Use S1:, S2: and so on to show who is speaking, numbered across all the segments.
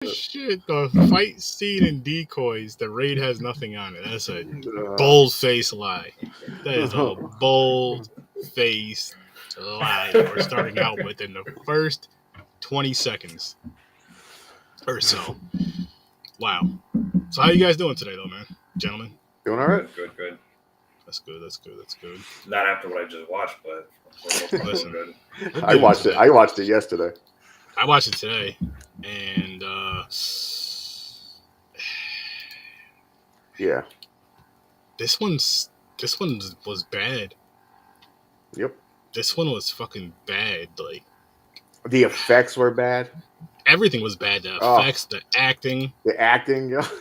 S1: Shit, the fight scene in Decoys, the raid has nothing on it. That's a bold-faced lie. That is a bold-faced lie that we're starting out with in the first 20 seconds or so. Wow. So how you guys doing today, though, man? Gentlemen?
S2: Doing all right?
S3: Good.
S1: That's good.
S3: Not after what I just watched, but
S1: listen,
S3: good.
S2: I watched it yesterday.
S1: I watched it today, and
S2: yeah,
S1: this one was bad.
S2: Yep.
S1: This one was fucking bad. Like,
S2: the effects were bad.
S1: Everything was bad. The effects, the acting,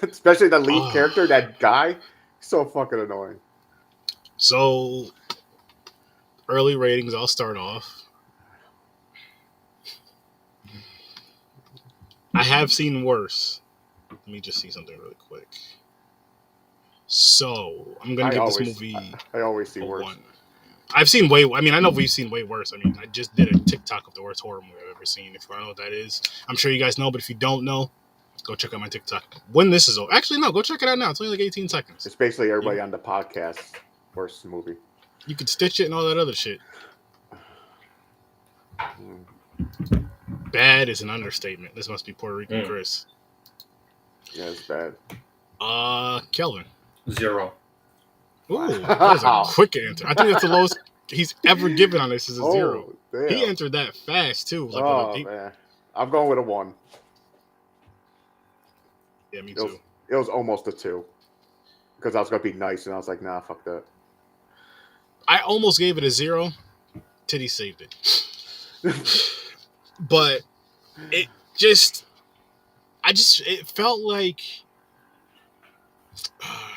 S2: especially the lead character, that guy, so fucking annoying.
S1: So, early ratings. I'll start off. I have seen worse. Let me just see something really quick. So, I'm gonna give this movie.
S2: I always see worse.
S1: 1. I've seen way. I mean, I know we've seen way worse. I mean, I just did a TikTok of the worst horror movie I've ever seen. If you don't know what that is, I'm sure you guys know. But if you don't know, go check out my TikTok. When this is over, actually, no, go check it out now. It's only like 18 seconds.
S2: It's basically everybody on the podcast worst movie.
S1: You could stitch it and all that other shit. Bad is an understatement. This must be Puerto Rican Chris.
S2: Yeah, it's bad.
S1: Kelvin.
S3: 0.
S1: Ooh, that was a quick answer. I think that's the lowest he's ever given on this is a 0. Damn. He entered that fast too. Like,
S2: man, I'm going with a 1.
S1: Yeah, me too.
S2: It was almost a 2 because I was gonna be nice, and I was like, nah, fuck that.
S1: I almost gave it a 0. Titty saved it. But it felt like,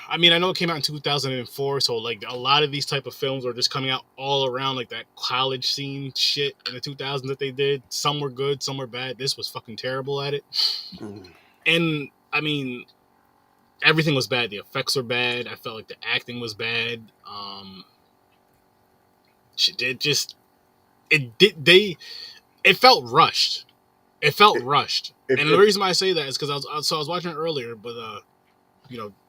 S1: I mean, I know it came out in 2004, so like a lot of these type of films are just coming out all around like that college scene shit in the 2000s that they did. Some were good, some were bad. This was fucking terrible at it. And I mean, everything was bad. The effects were bad. I felt like the acting was bad. It felt rushed. It felt rushed. And the reason why I say that is because I was watching it earlier, but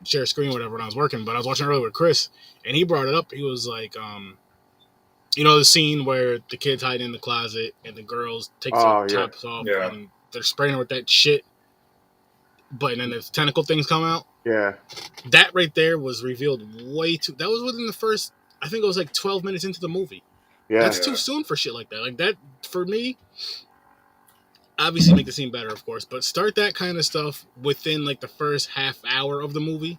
S1: share screen or whatever when I was working. But I was watching it earlier with Chris, and he brought it up. He was like, the scene where the kids hide in the closet and the girls take their tops off and they're spraying her with that shit. But then the tentacle things come out. Yeah. That right there was revealed way too. That was within the first, I think it was like 12 minutes into the movie. Yeah. That's too soon for shit like that. Like that, for me, obviously make the scene better, of course, but start that kind of stuff within like the first half hour of the movie,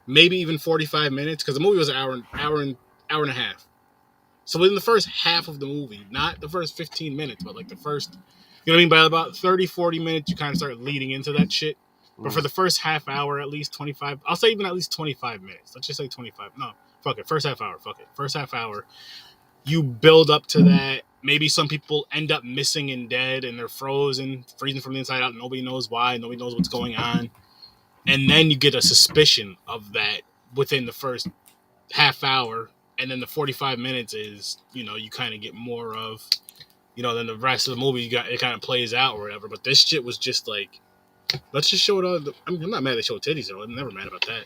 S1: maybe even 45 minutes, because the movie was an hour and a half. So within the first half of the movie, not the first 15 minutes, but like the first, you know what I mean? By about 30, 40 minutes, you kind of start leading into that shit. But for the first half hour, at least 25, I'll say even at least 25 minutes. Let's just say 25. No, fuck it. First half hour. Fuck it. First half hour. You build up to that. Maybe some people end up missing and dead and they're freezing from the inside out. Nobody knows why. Nobody knows what's going on. And then you get a suspicion of that within the first half hour. And then the 45 minutes is, you kind of get more of, then the rest of the movie, it kind of plays out or whatever. But this shit was just like, let's just show it all. I'm not mad they show titties though. I'm never mad about that.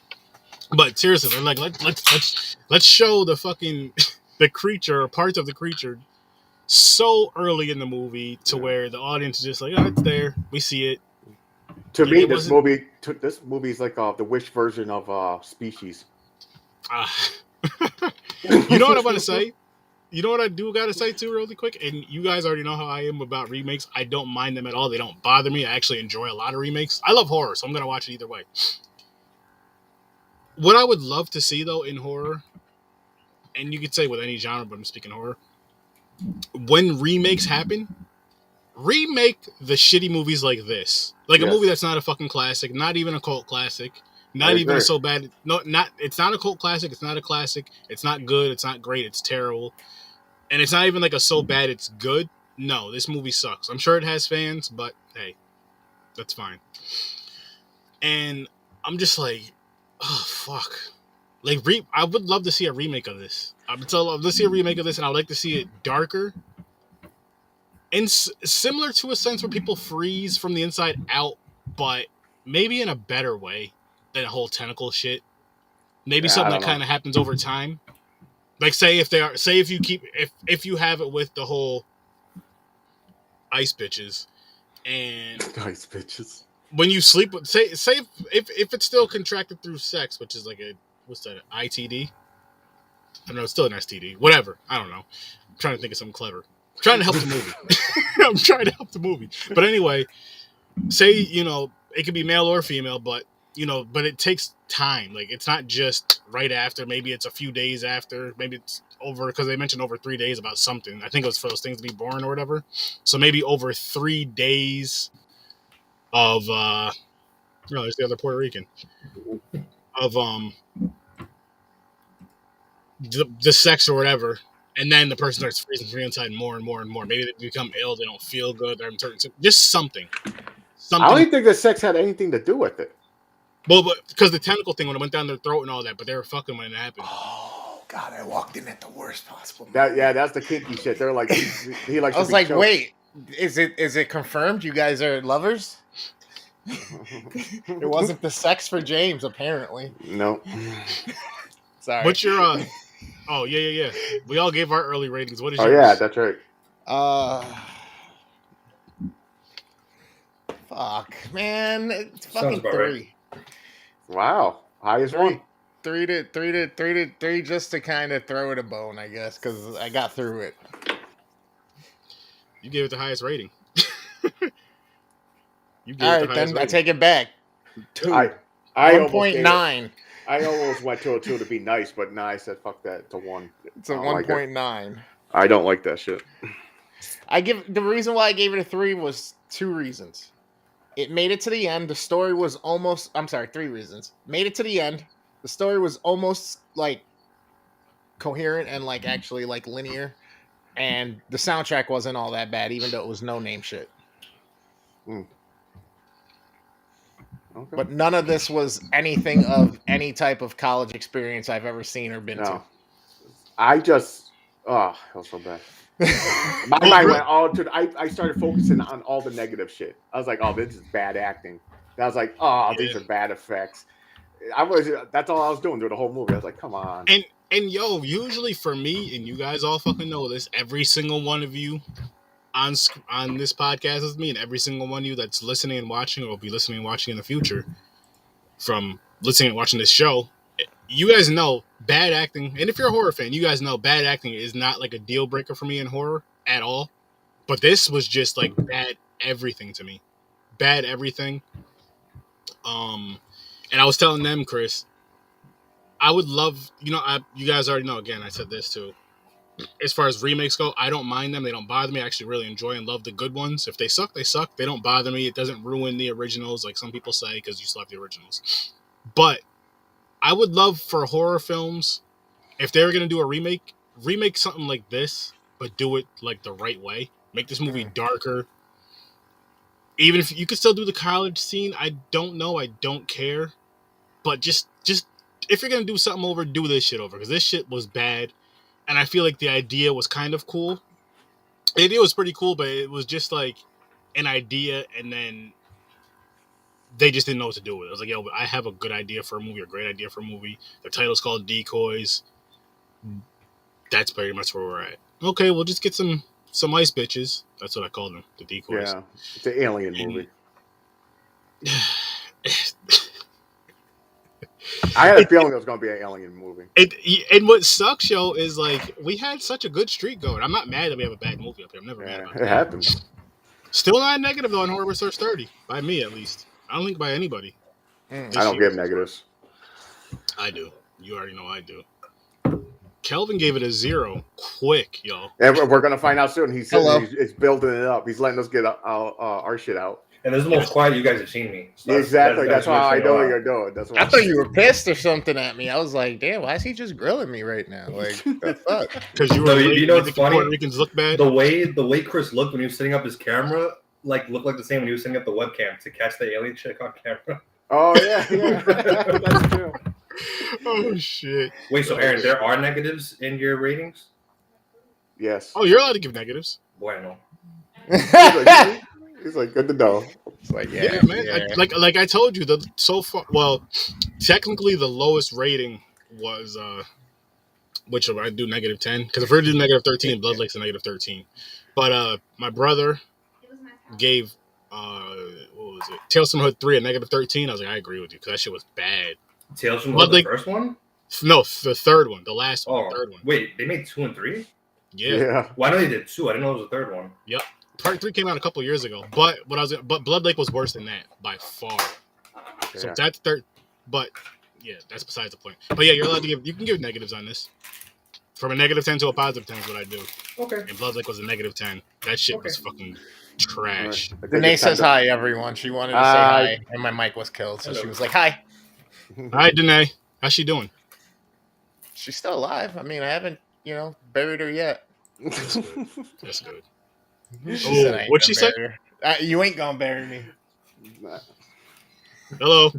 S1: But seriously, they're like, let's show the fucking the creature or parts of the creature so early in the movie to where the audience is just like, oh, it's there, we see it.
S2: To me, this movie is like the Wish version of Species.
S1: You know what I want to say? You know what I do got to say too, really quick? And you guys already know how I am about remakes. I don't mind them at all. They don't bother me. I actually enjoy a lot of remakes. I love horror, so I'm going to watch it either way. What I would love to see, though, in horror, and you could say with any genre, but I'm speaking horror, when remakes happen, remake the shitty movies like this. Like a movie that's not a fucking classic, not even a cult classic. Not even so bad. No, it's not a cult classic. It's not a classic. It's not good. It's not great. It's terrible. And it's not even like a so bad it's good. No, this movie sucks. I'm sure it has fans, but hey, that's fine. And I'm just like, oh, fuck. Like, I would love to see a remake of this. I would love to see a remake of this, and I would like to see it darker. And similar to a sense where people freeze from the inside out but maybe in a better way than a whole tentacle shit. Maybe something that kind of happens over time. Like if you have it with the whole ice bitches and
S2: ice bitches.
S1: When you sleep with say if it's still contracted through sex, which is like what's that, ITD? I don't know, it's still an STD. Whatever. I don't know. I'm trying to think of something clever. I'm trying to help the movie. I'm trying to help the movie. But anyway, say, it could be male or female, but but it takes time. Like, it's not just right after. Maybe it's a few days after. Maybe it's over, because they mentioned over 3 days about something. I think it was for those things to be born or whatever. So maybe over 3 days of no, there's the other Puerto Rican of the sex or whatever, and then the person starts freezing from the inside more and more and more. Maybe they become ill, they don't feel good, they're just something.
S2: I don't even think the sex had anything to do with it.
S1: Well, but because the tentacle thing, when it went down their throat and all that, but they were fucking when it happened.
S4: Oh God, I walked in at the worst possible.
S2: That's the kinky shit. They're like, he likes.
S4: I was like, choked. Wait, is it confirmed? You guys are lovers? It wasn't the sex for James, apparently.
S2: No.
S4: Sorry.
S1: What's your Oh yeah. We all gave our early ratings. What is yours?
S2: Oh yeah, that's right.
S4: Fuck, man, it's fucking 3. Right.
S2: Wow, highest one.
S4: 3 to 3, just to kind of throw it a bone, I guess, because I got through it.
S1: You gave it the highest rating.
S4: You gave all right, then rating. I take it back. 2.
S2: I
S4: 1.9.
S2: I almost went to a 2 to be nice, but I said fuck that. It's a 1.
S4: It's a 1.9.
S2: I don't like that shit.
S4: The reason why I gave it a 3 was 2 reasons. It made it to the end. The story was almost... I'm sorry, 3 reasons. Made it to the end. The story was almost, like, coherent and, like, actually, like, linear. And the soundtrack wasn't all that bad, even though it was no-name shit.
S2: Mm. Okay.
S4: But none of this was anything of any type of college experience I've ever seen or been to.
S2: I just... Oh, that was so bad. My mind went all to... I started focusing on all the negative shit. I was like, oh, this is bad acting. And I was like, oh, these are bad effects. That's all I was doing through the whole movie. I was like, come on.
S1: And yo, usually for me, and you guys all fucking know this, every single one of you on this podcast is me, and every single one of you that's listening and watching, or will be listening and watching in the future, from listening and watching this show, you guys know bad acting, and if you're a horror fan, you guys know bad acting is not like a deal breaker for me in horror at all. But this was just like bad everything to me. Bad everything. And I was telling them, Chris, I would love, you guys already know, again, I said this too. As far as remakes go, I don't mind them. They don't bother me. I actually really enjoy and love the good ones. If they suck, they suck. They don't bother me. It doesn't ruin the originals, like some people say, because you still have the originals. But I would love for horror films, if they were going to do a remake something like this, but do it like the right way. Make this movie darker. Even if you could still do the college scene, I don't know. I don't care. But just if you're going to do something over, do this shit over. Because this shit was bad. And I feel like the idea was kind of cool. The idea was pretty cool, but it was just like an idea, and then they just didn't know what to do with it. I was like, yo, I have a good idea for a movie, a great idea for a movie. The title's called Decoys. That's pretty much where we're at. Okay, we'll just get some ice bitches. That's what I call them, the Decoys.
S2: Yeah, it's an alien movie. I had a feeling it was going to be an alien movie.
S1: And what sucks, yo, is like we had such a good streak going. I'm not mad that we have a bad movie up here. I'm never mad about that.
S2: It happens.
S1: Still not negative though on Horror with STAR.30 by me at least. I don't think by anybody.
S2: I don't give negatives.
S1: I do. You already know I do. Kelvin gave it a 0 quick, yo.
S2: And we're going to find out soon. He's building it up. He's letting us get our shit out.
S3: And this is the most quiet you guys have seen me.
S2: So exactly. That's why I know what you're doing. That's why
S4: I thought you were pissed or something at me. I was like, damn, why is he just grilling me right now? Like, the fuck?
S1: Because you were
S3: you know what's funny?
S1: Puerto Ricans look bad.
S3: The way Chris looked when he was setting up his camera, like looked like the same when he was setting up the webcam to catch the alien chick on camera.
S2: Oh yeah. That's true.
S1: Oh shit.
S3: Wait, so Aaron, there are negatives in your ratings?
S2: Yes.
S1: Oh, you're allowed to give negatives.
S3: Bueno.
S2: He's like, good to know.
S4: It's like,
S1: Yeah, man. Like I told you, so far. Well, technically, the lowest rating was which I do -10 because if we're to do -13, Blood Lake's a -13. But my brother gave what was it? Tales from the Hood 3 a -13. I was like, I agree with you because that shit was bad.
S3: Tales from the Hood, the first one?
S1: No, the third one, the last one, the third one.
S3: Wait, they made 2 and 3?
S1: Yeah.
S3: Why well, they did 2? I didn't know it was the third one.
S1: Yep. Part 3 came out a couple years ago, but Blood Lake was worse than that by far. Yeah. So that's third. But yeah, that's besides the point. But yeah, you're allowed to you can give negatives on this. From a -10 to a +10 is what I do.
S3: Okay.
S1: And Blood Lake was a -10. That shit was fucking trash.
S4: Renee says hi, everyone. She wanted to say hi, and my mic was killed, so she was like, hi.
S1: Hi, Danae. How's she doing?
S4: She's still alive. I mean, I haven't, buried her yet.
S1: That's good. That's good.
S4: What'd she say? You ain't gonna bury me.
S1: Hello.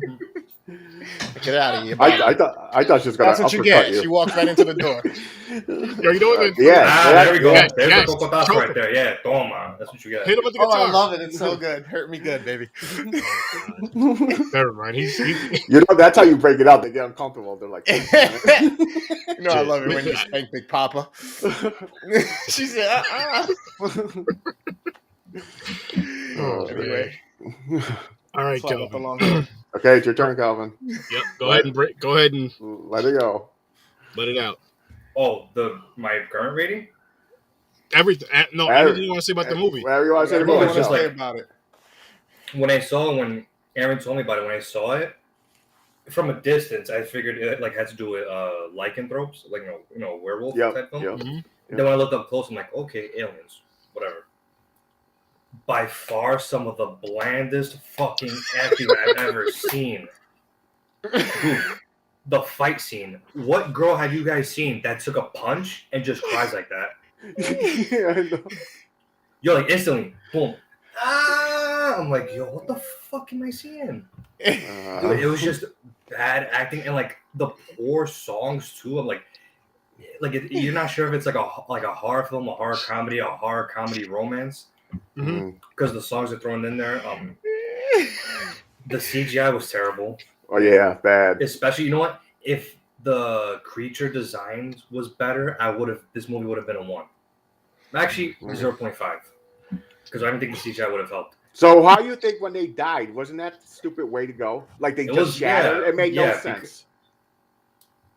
S4: Get out of here.
S2: I thought she was gonna.
S4: That's what you get. She walked right into the door.
S1: Yo, you know what?
S3: There we go.
S1: Yes,
S3: There's the cocotas right there. Yeah, toma. That's what you get.
S1: Hit him with the guitar.
S4: I love it. It's so good. Hurt me good, baby.
S1: Never mind. He's
S2: that's how you break it out. They get uncomfortable. They're like,
S4: I love it when you spank Big Papa. She said, Anyway.
S1: All right, Calvin.
S2: Okay, it's your turn, Calvin.
S1: Yep. Go ahead and
S2: let it go.
S1: Let it out.
S3: Oh, my current rating?
S1: Everything. No, anything you want to say about the movie?
S2: Whatever you want to say about
S3: it's just about it. When Aaron told me about it, when I saw it from a distance, I figured it had to do with lycanthropes, werewolf type film.
S2: Yep.
S3: Mm-hmm. Then when I looked up close, I'm like, okay, aliens, whatever. By far, some of the blandest fucking acting I've ever seen. Dude, the fight scene. What girl have you guys seen that took a punch and just cries like that?
S2: Yeah, I know.
S3: Yo, instantly, boom. I'm like, yo, what the fuck am I seeing? Dude, it was just bad acting and the poor songs too. I'm like you're not sure if it's like a horror film, a horror comedy romance. Because the songs are thrown in there. The CGI was terrible.
S2: Oh yeah, bad.
S3: Especially, you know what? If the creature designs was better, this movie would have been a 1. Actually, 0.5. Because I don't think the CGI would have helped.
S2: So how do you think when they died? Wasn't that the stupid way to go? They just shattered. It made no sense.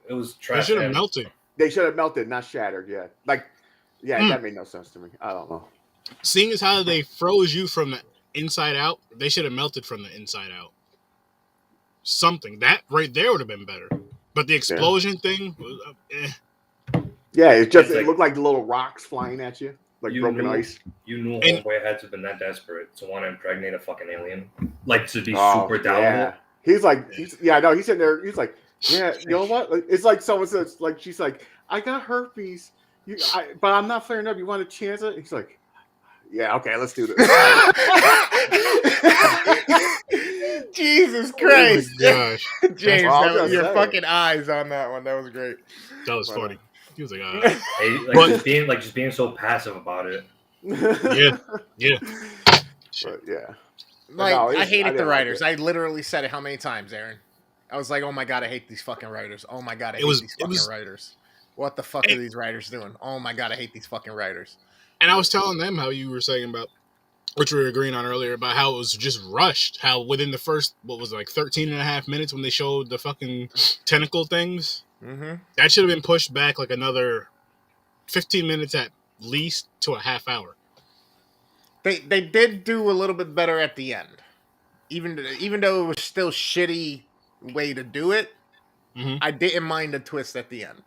S3: It was trash.
S1: They should have melted.
S2: They should have melted, not shattered. Yeah, that made no sense to me. I don't know.
S1: Seeing as how they froze you from the inside out, they should have melted from the inside out. Something that right there would have been better, but the explosion thing was
S2: Yeah, it looked like little rocks flying at you, broken ice.
S3: You knew Homeboy had to have been that desperate to want to impregnate a fucking alien, to be super down.
S2: Yeah, he's sitting there. He's like, yeah, you know what? It's like someone says, she's like, I got herpes, but I'm not flaring up. You want a chance? He's like, yeah, okay, let's do this.
S4: Jesus Christ.
S1: Oh gosh.
S4: James, your fucking eyes on that one. That was great.
S1: That was funny. He was like,
S3: just being so passive about it.
S1: Yeah.
S2: But yeah.
S4: I hated the writers. I literally said it how many times, Aaron? I was like, oh my God, I hate these fucking writers. Oh my God, I hate these fucking writers. What the fuck are these writers doing? Oh my God, I hate these fucking writers.
S1: And I was telling them how you were saying about, which we were agreeing on earlier, about how it was just rushed. How within the first, 13 and a half minutes when they showed the fucking tentacle things, that should have been pushed back another 15 minutes at least to a half hour.
S4: They did do a little bit better at the end. Even though it was still shitty way to do it, I didn't mind the twist at the end.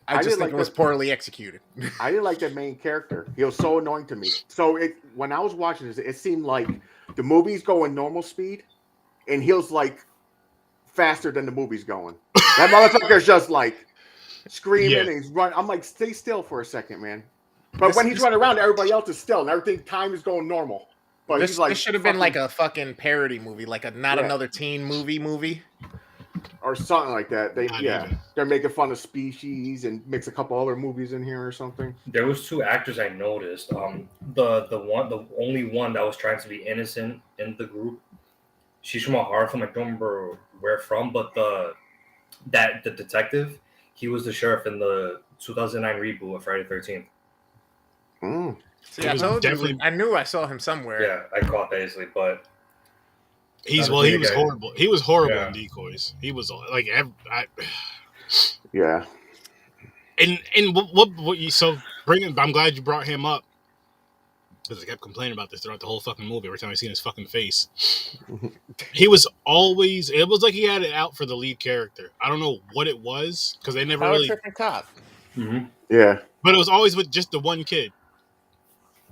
S4: I just think it was poorly executed.
S2: I didn't like that main character. He was so annoying to me. So when I was watching this, it seemed like the movie's going normal speed, and he was faster than the movie's going. That motherfucker's just screaming and he's running. I'm like, stay still for a second, man. But when he's running around, everybody else is still, and everything time is going normal. But
S4: this should have been a fucking parody movie, not another teen movie.
S2: or something like that.
S1: Not even.
S2: They're making fun of Species and mix a couple other movies in here or something.
S3: There was 2 actors I noticed. The only one that was trying to be innocent in the group. She's from a horror film. I don't remember where from, but the detective, he was the sheriff in the 2009 reboot of Friday the 13th.
S2: Mm.
S4: See, I told you, I knew I saw him somewhere.
S3: Yeah, I caught that easily, but
S1: he was horrible. He was horrible in Decoys. He was like,
S2: yeah.
S1: And what you so bringing? I'm glad you brought him up because I kept complaining about this throughout the whole fucking movie. Every time I seen his fucking face, he was always. It was like he had it out for the lead character. I don't know what it was because they never really.
S4: Cop.
S3: Mm-hmm.
S2: Yeah,
S1: but it was always with just the one kid.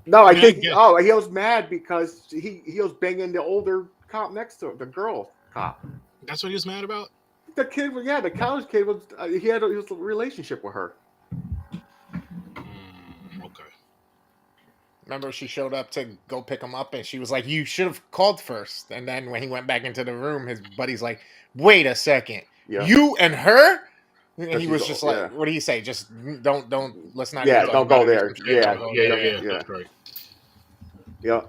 S2: No, I think. Oh, he was mad because he was banging the older cop next to him, the girl cop.
S1: That's what he was mad about.
S2: The kid, the college kid was. He had a relationship with her.
S1: Okay.
S4: Remember, she showed up to go pick him up, and she was like, "You should have called first." And then when he went back into the room, his buddy's like, "Wait a second, you and her?" And he was just like, "What do you say? Just don't. Let's not.
S2: Yeah, don't go there. Yeah.
S1: That's right.
S2: Yeah.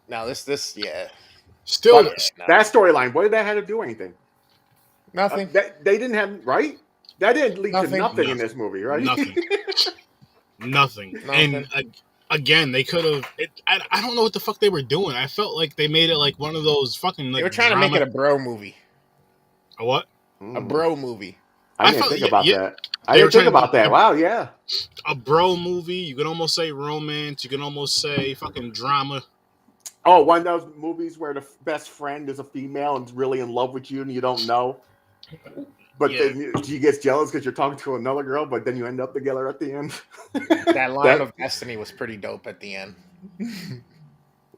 S4: Now this.
S1: Still,
S2: that storyline. What did that have to do anything?
S4: Nothing.
S2: They didn't have right. That didn't lead to nothing in this movie, right?
S1: Nothing. And again, they could have. I don't know what the fuck they were doing. I felt like they made it like one of those fucking. Like,
S4: they were trying to make it a bro movie.
S1: A what?
S4: A bro movie.
S2: I didn't think about that. I didn't think about that. Wow, yeah.
S1: A bro movie. You can almost say romance. You can almost say fucking drama.
S2: Oh, one of those movies where the best friend is a female and is really in love with you and you don't know. But then she gets jealous because you're talking to another girl, but then you end up together at the end.
S4: That line of destiny was pretty dope at the end.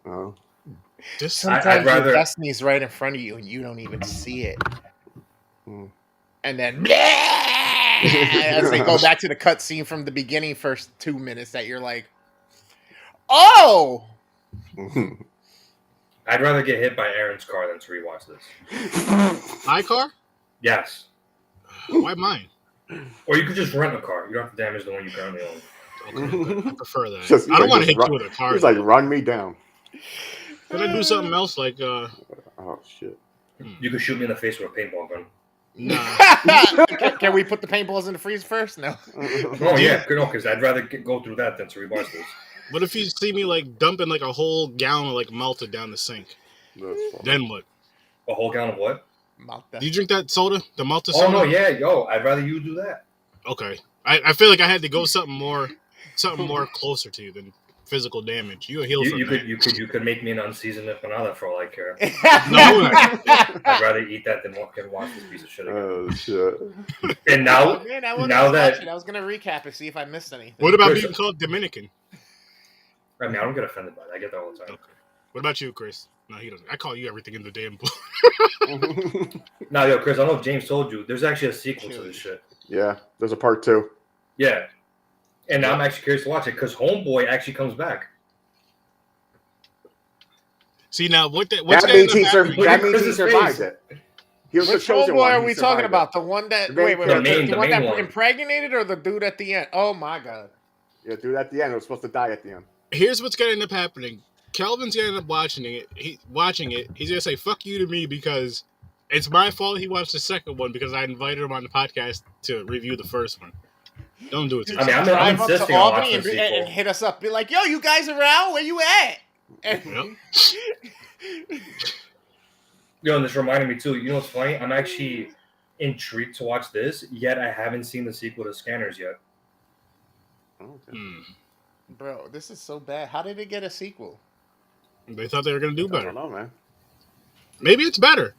S2: Oh.
S4: Sometimes your destiny's right in front of you and you don't even see it. And then as they go back to the cutscene from the beginning, first 2 minutes, that you're like, oh!
S3: I'd rather get hit by Aaron's car than to rewatch this.
S1: My car?
S3: Yes.
S1: Why mine?
S3: Or you could just rent a car. You don't have to damage the one you currently own.
S1: Okay, I prefer that. I don't want to hit you with a car.
S2: He's like, run me down.
S1: Could I do something else like
S2: oh shit.
S3: You could shoot me in the face with a paintball gun.
S1: Nah.
S4: Can we put the paintballs in the freezer first? No.
S3: Oh yeah, no, because I'd rather go through that than to rewatch this.
S1: What if you see me like dumping like a whole gallon of like Malta down the sink? Then what?
S3: A whole gallon of what?
S4: Malta.
S1: Do you drink that soda? The Malta soda?
S3: Oh no, yeah, I'd rather you do that.
S1: Okay. I feel like I had to go something more closer to you than physical damage. You a heel from that.
S3: You could make me an unseasoned empanada for all I care.
S1: No.
S3: I'd rather eat that than watch this piece of shit again.
S2: Oh shit.
S3: And now
S4: I was gonna recap and see if I missed anything.
S1: What about being called Dominican?
S3: I mean, I don't get offended by that. I get that all the time.
S1: Okay. What about you, Chris? No, he doesn't. I call you everything in the damn book.
S3: Now, Chris, I don't know if James told you. There's actually a sequel to this shit.
S2: Yeah, there's a part 2.
S3: Yeah. And now I'm actually curious to watch it because Homeboy actually comes back.
S1: See, now, that
S2: means he survived it. He was
S4: Which Homeboy are we talking about? The one that... Wait. The one that impregnated or the dude at the end? Oh, my God.
S2: Yeah, dude at the end. It was supposed to die at the end.
S1: Here's what's going to end up happening. Calvin's going to end up watching it. He's going to say, fuck you to me because it's my fault he watched the second one because I invited him on the podcast to review the first one. Don't do it to yourself.
S3: I'm insisting on watching the sequel.
S4: And hit us up. Be like, yo, you guys around? Where you at?
S1: Yep.
S3: And this reminded me, too. You know what's funny? I'm actually intrigued to watch this, yet I haven't seen the sequel to Scanners yet.
S2: Okay.
S4: Bro, this is so bad. How did it get a sequel?
S1: They thought they were going to do better.
S2: I don't know, man.
S1: Maybe it's better.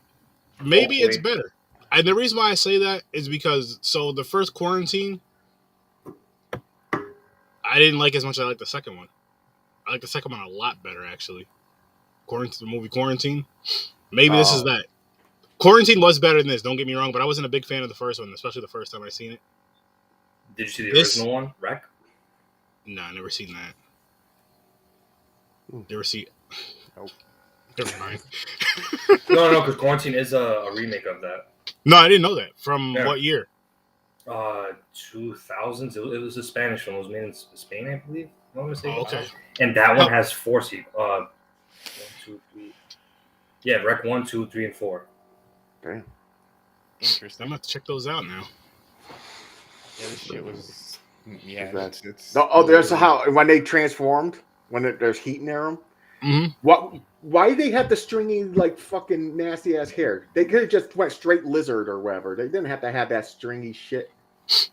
S1: It's better. And the reason why I say that is because, so the first Quarantine, I didn't like as much as I liked the second one. I like the second one a lot better, actually. The movie Quarantine. Maybe this is that. Quarantine was better than this, don't get me wrong, but I wasn't a big fan of the first one, especially the first time I seen it.
S3: Did you see the original one, Wreck?
S1: No, I never seen that. Never see it.
S4: Nope.
S1: Never mind.
S3: No, because Quarantine is a remake of that.
S1: No, I didn't know that. From
S3: Yeah.
S1: what year?
S3: 2000s. It was a Spanish film. It was made in Spain, I believe. If I'm not mistaken.
S1: Oh, okay.
S3: And that one has 4 sequels. 1, 2, 3. Yeah, Rec 1, 2, 3, and 4.
S2: Damn.
S4: Interesting.
S1: I'm gonna have to check those out now.
S4: Yeah, this shit was. Yeah, it's
S2: there's how when they transformed when there's heat in them.
S1: Mm-hmm.
S2: Why they have the stringy like fucking nasty ass hair? They could have just went straight lizard or whatever. They didn't have to have that stringy shit.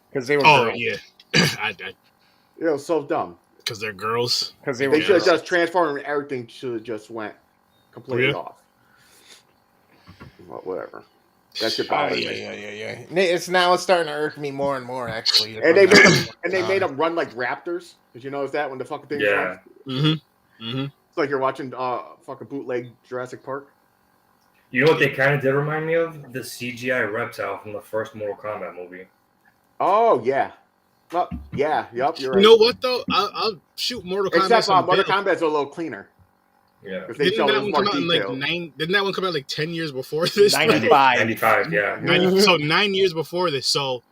S4: Because they were.
S1: Oh
S4: girls.
S1: yeah,
S2: So dumb.
S1: Because they're girls.
S4: Because they
S2: They should have just transformed and everything should have just went completely off. Well, whatever. That should bother me.
S4: Yeah. It's starting to irk me more and more actually.
S2: And they made them run like raptors. Did you notice that when the fucking thing?
S3: Yeah.
S2: It's like you're watching fucking bootleg Jurassic Park.
S3: You know what they kind of did remind me of? The CGI reptile from the first Mortal Kombat movie.
S2: Oh yeah. Well, yeah. Yep. You're right.
S1: You know what though? I'll shoot Mortal Kombat.
S2: Except Mortal Kombat's a little cleaner.
S3: Yeah.
S2: They
S1: Didn't that one come out in like Didn't that one come out like 10 years before this?
S3: 95. Yeah.
S1: So 9 years before this. So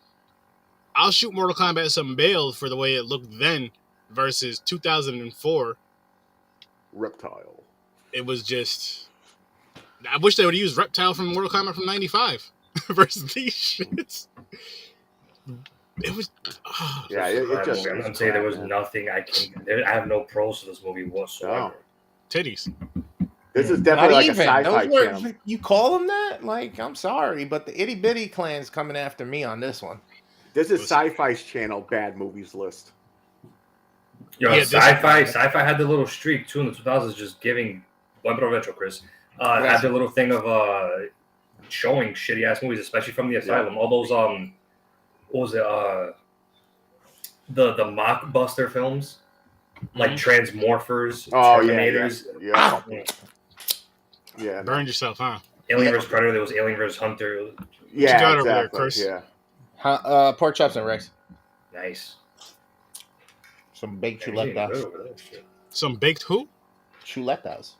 S1: I'll shoot Mortal Kombat some bail for the way it looked then versus 2004.
S2: Reptile.
S1: It was just. I wish they would use Reptile from Mortal Kombat from 95 versus these shits. It was. Oh.
S2: Yeah, it just.
S3: I'm saying there was nothing I have no pros to this movie whatsoever.
S2: Oh.
S1: Titties.
S2: This is definitely like a sci-fi
S4: Those
S2: channel.
S4: You call them that? Like, I'm sorry, but the itty bitty clan's coming after me on this one.
S2: This is Sci-Fi's channel bad movies list.
S3: Yo,
S1: Yeah,
S3: sci-fi had the little streak too in the 2000s, just giving. Buen provecho, Chris. Had the little thing of showing shitty ass movies, especially from the asylum. All those what was it? The mockbuster films. Like Transmorphers, Terminators.
S2: Yeah.
S1: Burned yourself, huh?
S3: Alien vs. Predator, there was Alien vs. Hunter.
S2: Yeah,
S1: you got
S2: exactly.
S1: over there, Chris?
S2: Yeah.
S4: Pork chops and Rex.
S3: Nice.
S4: Some baked chuletas.
S1: Some baked who?
S4: Chuletas.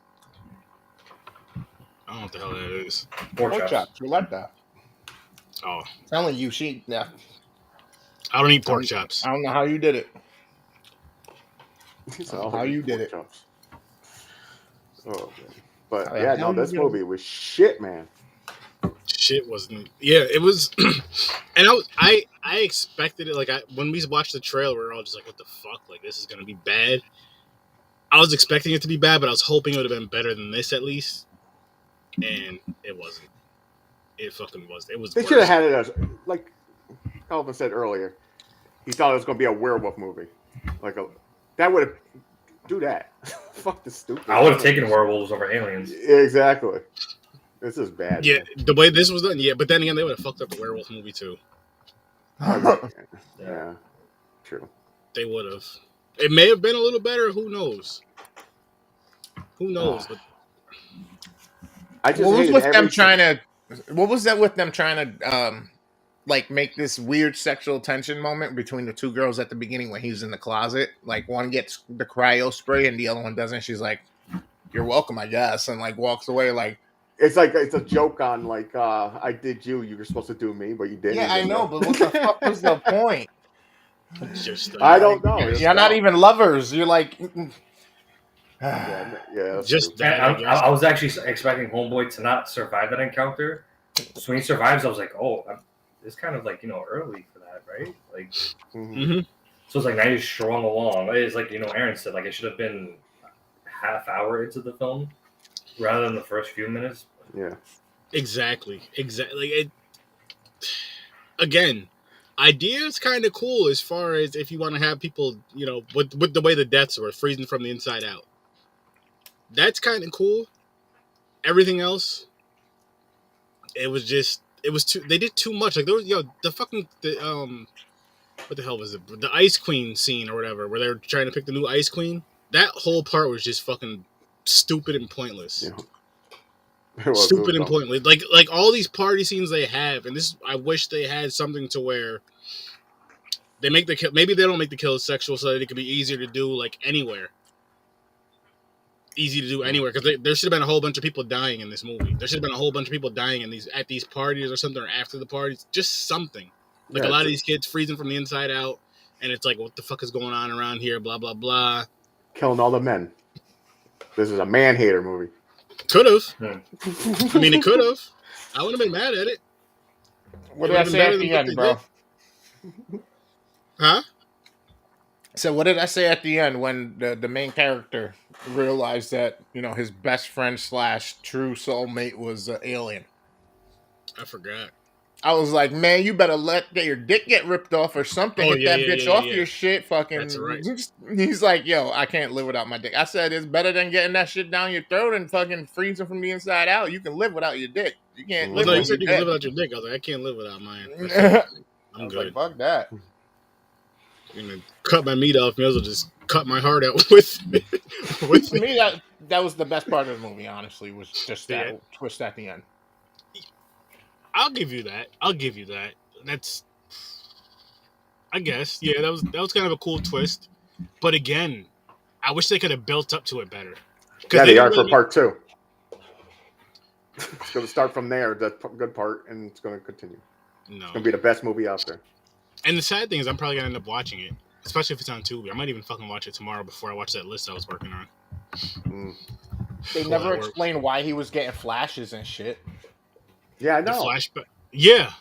S1: I don't know what the hell that is.
S3: Pork chops.
S4: Chuleta.
S1: Oh.
S4: Telling you, yeah.
S1: I don't eat pork chops.
S4: I don't know how you did it.
S2: So,
S4: how you did it.
S2: Chops. Oh, man. But yeah, no, this movie was shit, man.
S1: Shit wasn't. Yeah, it was. And I expected it. Like when we watched the trailer, we were all just like, "What the fuck? Like this is gonna be bad." I was expecting it to be bad, but I was hoping it would have been better than this at least. And it wasn't. It fucking was. It was.
S2: They should have had it as like Calvin said earlier. He thought it was gonna be a werewolf movie, like that would have do that. Fuck this stupid.
S3: I would have taken werewolves over aliens.
S2: Exactly. This is bad.
S1: Yeah, man. The way this was done. Yeah, but then again, they would have fucked up the werewolf movie too.
S2: Yeah, true.
S1: They would have. It may have been a little better. Who knows? Who knows? But
S2: I just
S4: what was with them trying to? What was that with them trying to? Like make this weird sexual tension moment between the two girls at the beginning when he's in the closet. Like one gets the cryo spray and the other one doesn't. She's like, "You're welcome, I guess," and like walks away. Like
S2: it's a joke on like I did you. You were supposed to do me, but you didn't.
S4: Yeah, I know, but what the fuck was the point?
S2: I don't know.
S4: You're not even lovers. You're like.
S2: Yeah.
S1: Just that.
S3: I was actually expecting Homeboy to not survive that encounter. So when he survives, I was like, "Oh, it's kind of like early for that, right?" Like,
S1: Mm-hmm.
S3: So it's like now you're strung along. It's like Aaron said, like it should have been half hour into the film rather than the first few minutes.
S2: Yeah.
S1: Exactly. Again, idea is kind of cool as far as if you want to have people, with the way the deaths were freezing from the inside out. That's kind of cool. Everything else, it was too. They did too much. Like there was, what the hell was it? The Ice Queen scene or whatever, where they were trying to pick the new Ice Queen. That whole part was just fucking stupid and pointless.
S2: Yeah.
S1: Stupid and pointless. Like all these party scenes they have, and this, I wish they had something to where they make maybe they don't make the kills sexual so that it could be easier to do like anywhere. easy to do anywhere because there should have been a whole bunch of people dying in this movie. There should have been a whole bunch of people dying at these parties or something, or after the parties. Just something. Like a lot of these kids freezing from the inside out, and it's like, what the fuck is going on around here? Blah blah blah.
S2: Killing all the men. This is a man hater movie.
S1: Could have. I mean, it could have. I wouldn't have been mad at it.
S4: What did I say at the end, bro?
S1: Huh?
S4: So what did I say at the end when the main character realized that, you know, his best friend / true soulmate was an alien?
S1: I forgot.
S4: I was like, man, you better get your dick get ripped off or something. Get that bitch off your shit. Fucking.
S1: That's right.
S4: He's like, yo, I can't live without my dick. I said, it's better than getting that shit down your throat and fucking freezing from the inside out. You can live without your dick. You can't live
S1: without your dick. You can live without your dick. I was like, I can't live without mine. I'm good.
S4: Like, fuck that.
S1: I'm gonna cut my meat off. May as well just cut my heart out with
S4: To me, that was the best part of the movie. Honestly, was just that twist at the end.
S1: I'll give you that. That's, I guess, yeah. That was kind of a cool twist. But again, I wish they could have built up to it better.
S2: Yeah, they are for part 2. It's going to start from there. That's a good part, and it's going to continue.
S1: No,
S2: it's going to be the best movie out there.
S1: And the sad thing is, I'm probably gonna end up watching it, especially if it's on Tubi. I might even fucking watch it tomorrow before I watch that list I was working on.
S4: They never explained why he was getting flashes and shit.
S2: Yeah, I know.
S1: The flashback. Yeah.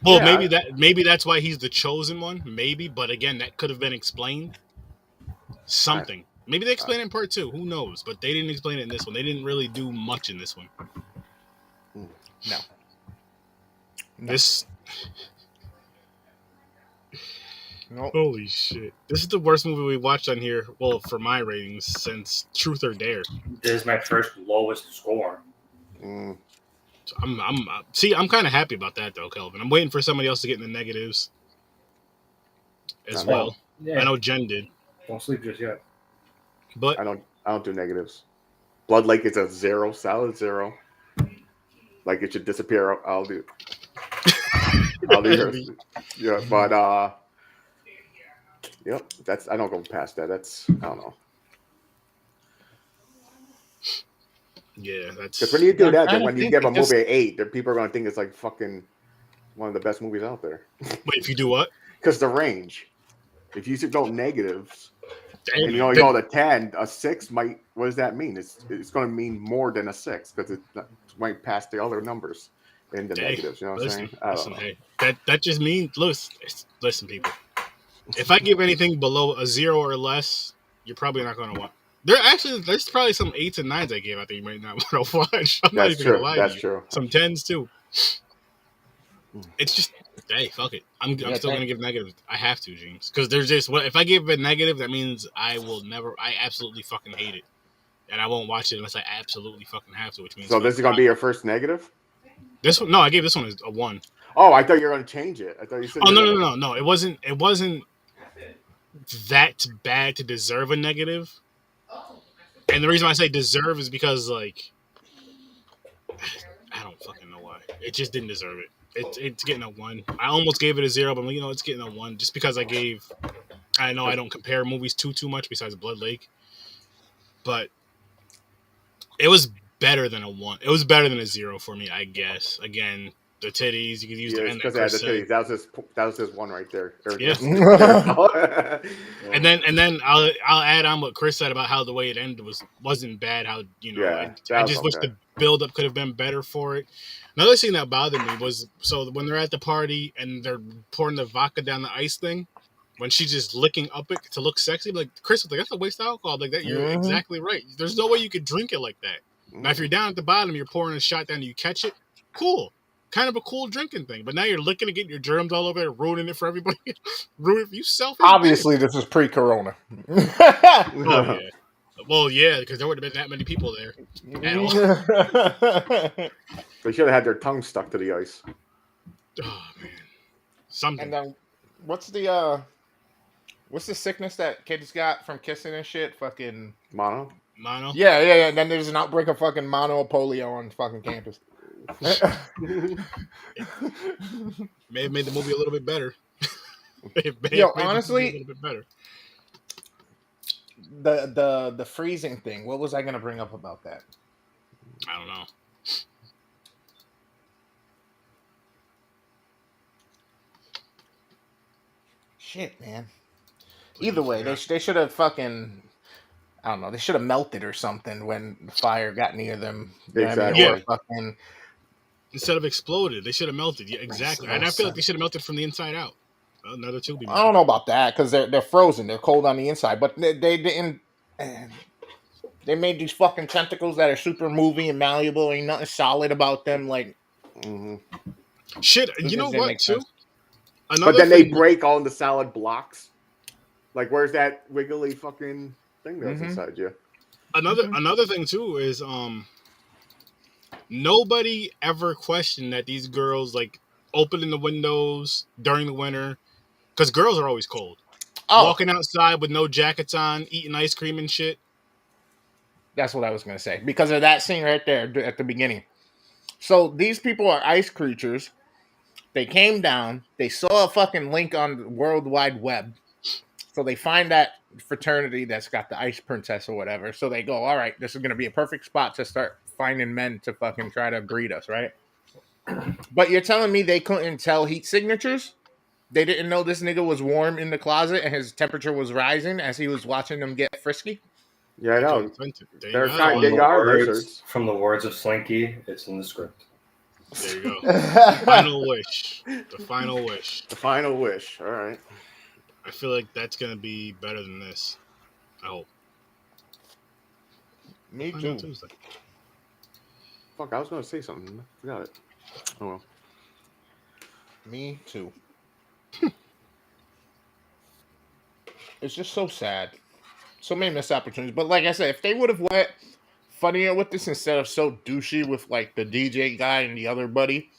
S1: Well, yeah. maybe that's why he's the chosen one. Maybe, but again, that could have been explained. Something. Right. Maybe they explain it in part 2. Who knows? But they didn't explain it in this one. They didn't really do much in this one.
S4: No.
S1: This.
S4: Nope.
S1: Holy shit. This is the worst movie we watched on here, well, for my ratings, since Truth or Dare.
S3: This is my first lowest score.
S1: I'm kind of happy about that, though, Kelvin. I'm waiting for somebody else to get in the negatives as well. Yeah. I know Jen did.
S3: Don't sleep just yet.
S1: But
S2: I don't do negatives. Blood Lake is a 0, solid 0. Like it should disappear. I'll do yeah, but yep, I don't go past that. I don't know.
S1: Yeah, that's
S2: because when you do that, then when you give a movie an 8, then people are going to think it's like fucking one of the best movies out there.
S1: Wait, if you do what?
S2: Because the range. If you go negatives, and you only go to 10, a 6 might. What does that mean? It's going to mean more than a 6 because it might pass the other numbers in the negatives. You know what I'm saying?
S1: Listen, hey, that just means listen, people. If I give anything below a 0 or less, you're probably not going to want. There's probably some 8s and 9s I gave out that you might not want to watch. I'm not even going to lie to you. That's true. Some 10s too. It's just, hey, fuck it. I'm still going to give negative. I have to, James. Because there's just, if I give a negative, that means I absolutely fucking hate it. And I won't watch it unless I absolutely fucking have to, which means.
S2: So this is going to be your first negative?
S1: This one? No, I gave this one a 1.
S2: Oh, I thought you were going to change it. I thought you said.
S1: Oh, no. It wasn't that bad to deserve a negative. And the reason I say deserve is because, like, I don't fucking know why. It just didn't deserve it. It's getting a 1. I almost gave it a 0, but it's getting a 1 just because I know I don't compare movies too much besides Blood Lake, but it was better than a 1. It was better than a 0 for me, I guess. Again, the titties, you could use the end
S2: because the titties. That was his 1 right there.
S1: Yeah. and then I'll add on what Chris said about how the way it ended wasn't bad. How I just wish the build up could have been better for it. Another thing that bothered me was when they're at the party and they're pouring the vodka down the ice thing, when she's just licking up it to look sexy, like Chris was like, that's a waste of alcohol. Like that, you're exactly right. There's no way you could drink it like that. Now if you're down at the bottom, you're pouring a shot down and you catch it, cool. Kind of a cool drinking thing, but now you're licking to get your germs all over it, ruining it for everybody. Ruining it for you selfish.
S4: Obviously, this is pre-corona.
S1: Oh, yeah. Well, yeah, because there would have been that many people there.
S2: They should have had their tongue stuck to the ice.
S1: Oh man, something.
S4: And then, what's the sickness that kids got from kissing and shit? Fucking
S2: mono.
S4: Yeah. And then there's an outbreak of fucking mono or polio on fucking campus.
S1: May have made the movie a little bit better.
S4: Honestly,
S1: a little bit better.
S4: the freezing thing. What was I gonna bring up about that?
S1: I don't know.
S4: Shit, man. Either way, they should have fucking, I don't know, they should have melted or something when the fire got near them. You know what I mean?
S2: Exactly.
S4: Or fucking,
S1: instead of exploded, they should have melted. Yeah, exactly.
S4: No
S1: And I feel like
S4: sense.
S1: they should have melted from the inside out. Another two.
S4: I don't know about that because they're frozen. They're cold on the inside, but they didn't. They made these fucking tentacles that are super moving and malleable. Ain't nothing solid about them. Like,
S1: shit.
S4: This
S1: You know
S4: just didn't
S1: what?
S4: make
S1: Too.
S4: sense.
S1: Another
S2: But then they
S1: thing-
S2: break all the solid blocks. Like, where's that wiggly fucking thing that's inside you?
S1: Another thing too is nobody ever questioned that these girls like opening the windows during the winter because girls are always cold. Walking outside with no jackets on, eating ice cream and shit.
S4: That's what I was gonna say because of that scene right there at the beginning. So these people are ice creatures. They came down. They saw a fucking link on the World Wide Web. So they find that fraternity that's got the ice princess or whatever. So they go, all right, this is going to be a perfect spot to start finding men to fucking try to breed us, right? But you're telling me they couldn't tell heat signatures? They didn't know this nigga was warm in the closet and his temperature was rising as he was watching them get frisky?
S2: Yeah, I know.
S1: They
S2: are lizards.
S3: From the words of Slinky, it's in the script.
S1: There you go. Final wish. The final wish.
S2: The final wish. All right.
S1: I feel like that's gonna be better than this. I hope.
S4: Me
S1: Final
S4: too.
S1: Tuesday.
S2: Fuck, I was gonna say something. I forgot it. Oh well.
S4: Me too. It's just so sad. So many missed opportunities. But like I said, if they would have went funnier with this instead of so douchey with like the DJ guy and the other buddy.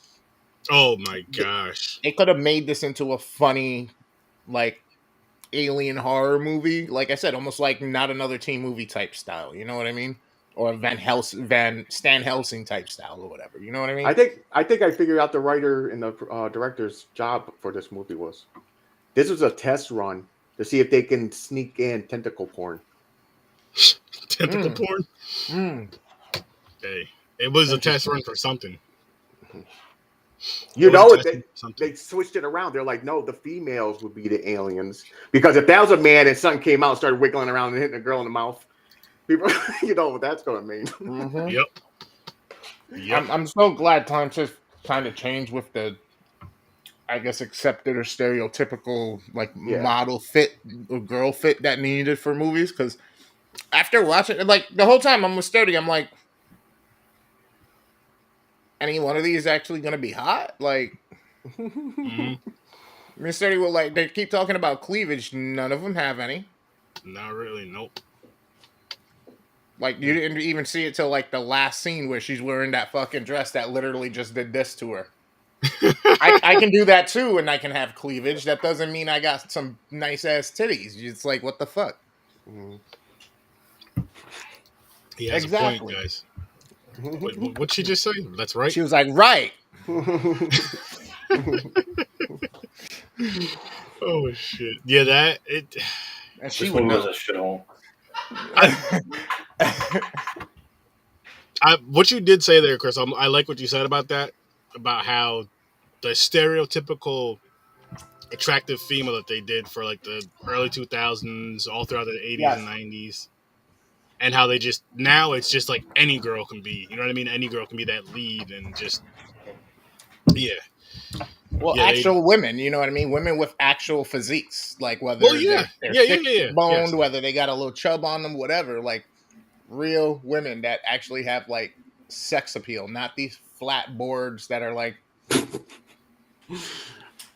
S1: Oh my gosh.
S4: They could have made this into a funny, like, alien horror movie. Like I said, almost like Not Another Teen Movie type style. You know what I mean? Or Van Stan Helsing type style or whatever. You know what I mean?
S2: I think I figured out the writer and the director's job for this movie was. This was a test run to see if they can sneak in tentacle porn.
S1: Tentacle porn? Hey, it was a test run for something.
S2: You know what? They switched it around. They're like, no, the females would be the aliens. Because if that was a man and something came out and started wiggling around and hitting a girl in the mouth, people, you know what that's going to mean.
S4: Mm-hmm.
S1: Yep.
S4: I'm so glad times have kind of changed with the, I guess, accepted or stereotypical like model fit or girl fit that needed for movies. Because after watching it, like the whole time I'm with Sturdy, I'm like, any one of these actually going to be hot? Like, Miss Sturdy will like, they keep talking about cleavage. None of them have any.
S1: Not really. Nope.
S4: Like, you didn't even see it till like the last scene where she's wearing that fucking dress that literally just did this to her. I can do that too, and I can have cleavage. That doesn't mean I got some nice ass titties. It's like, what the fuck?
S1: He has a point, guys. What'd she just say? That's right.
S4: She was like, right.
S1: Oh shit! Yeah, that it.
S4: And she
S3: This
S4: would
S3: one was
S4: know.
S3: a shithole.
S1: What you did say there, Chris, I like what you said about that, about how the stereotypical attractive female that they did for like the early 2000s, all throughout the 80s and 90s, and how they just, now it's just like any girl can be, you know what I mean? Any girl can be that lead and just, yeah.
S4: Well,
S1: Yeah,
S4: actual women, you know what I mean? Women with actual physiques, like whether they're thick-boned, whether they got a little chub on them, whatever. Like real women that actually have like sex appeal, not these flat boards that are like.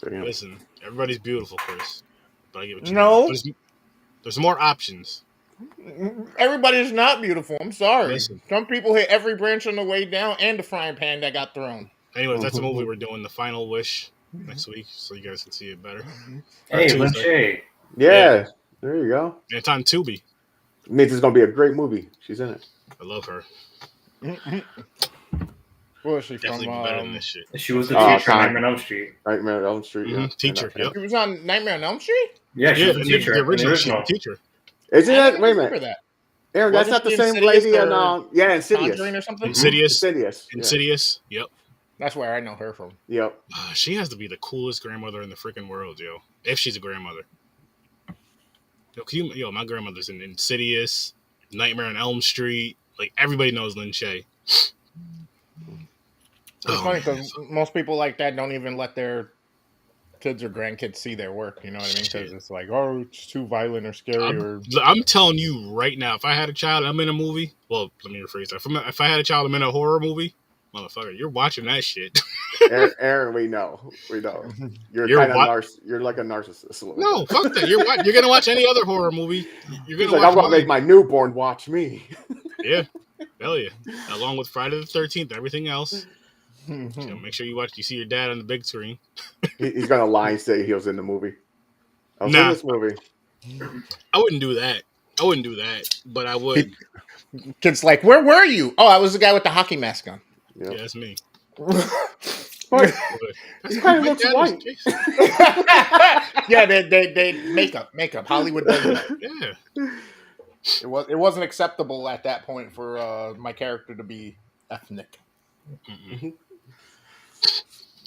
S1: Listen, everybody's beautiful, Chris. But I get what you
S4: No,
S1: mean. There's more options.
S4: Everybody's not beautiful. I'm sorry.
S1: Listen.
S4: Some people hit every branch on the way down and the frying pan that got thrown.
S1: Anyways, that's a movie we're doing, The Final Wish, next week, so you guys can see it better.
S3: Hey, Lynch.
S2: Yeah, there you go.
S1: And it's on Tubi.
S2: It means it's going to be a great movie. She's in it.
S1: I love her.
S4: Where is she
S1: Definitely
S4: from?
S1: better than this shit.
S3: She was the teacher on Nightmare on Elm Street.
S2: Nightmare on Elm Street, yeah.
S1: Teacher, yep.
S4: She was on Nightmare on Elm Street?
S3: Yeah, she was the teacher.
S1: The original
S3: original.
S1: teacher.
S2: Isn't
S4: I
S2: that?
S4: don't
S2: Wait a
S4: remember
S2: minute,
S4: that.
S2: Aaron. That's
S4: Wasn't
S2: not the
S4: she
S2: same
S4: Insidious
S2: lady in
S4: or
S2: yeah, Insidious.
S4: Conjuring or something?
S1: Insidious.
S2: Insidious. Yeah.
S1: Insidious. Yep.
S4: That's where I know her from.
S2: Yep.
S1: She has to be the coolest grandmother in the freaking world, yo. If she's a grandmother. Yo, my grandmother's in Insidious, Nightmare on Elm Street. Like, everybody knows Lynn Shay.
S4: It's funny because most people like that don't even let their kids or grandkids see their work. You know what I mean? Because it's like, oh, it's too violent or scary.
S1: I'm telling you right now, if I had a child, I'm in a movie. Well, let me rephrase that. If I had a child, I'm in a horror movie. Motherfucker, you're watching that shit.
S2: Aaron, we know. You're kind of you're like a narcissist.
S1: No, fuck that. You're gonna watch any other horror movie. You're gonna.
S2: He's like, I'm gonna make my newborn watch me.
S1: Yeah, hell yeah. Along with Friday the 13th, everything else. So make sure you see your dad on the big screen.
S2: He's gonna lie and say he was in the movie. I was in this movie.
S1: I wouldn't do that. But I would.
S4: Kid's like, where were you? Oh, I was the guy with the hockey mask on.
S2: Yep.
S1: Yeah, that's me.
S2: But this kind of looks white.
S4: Yeah, they makeup. Hollywood does that.
S1: Yeah.
S4: It wasn't acceptable at that point for my character to be ethnic.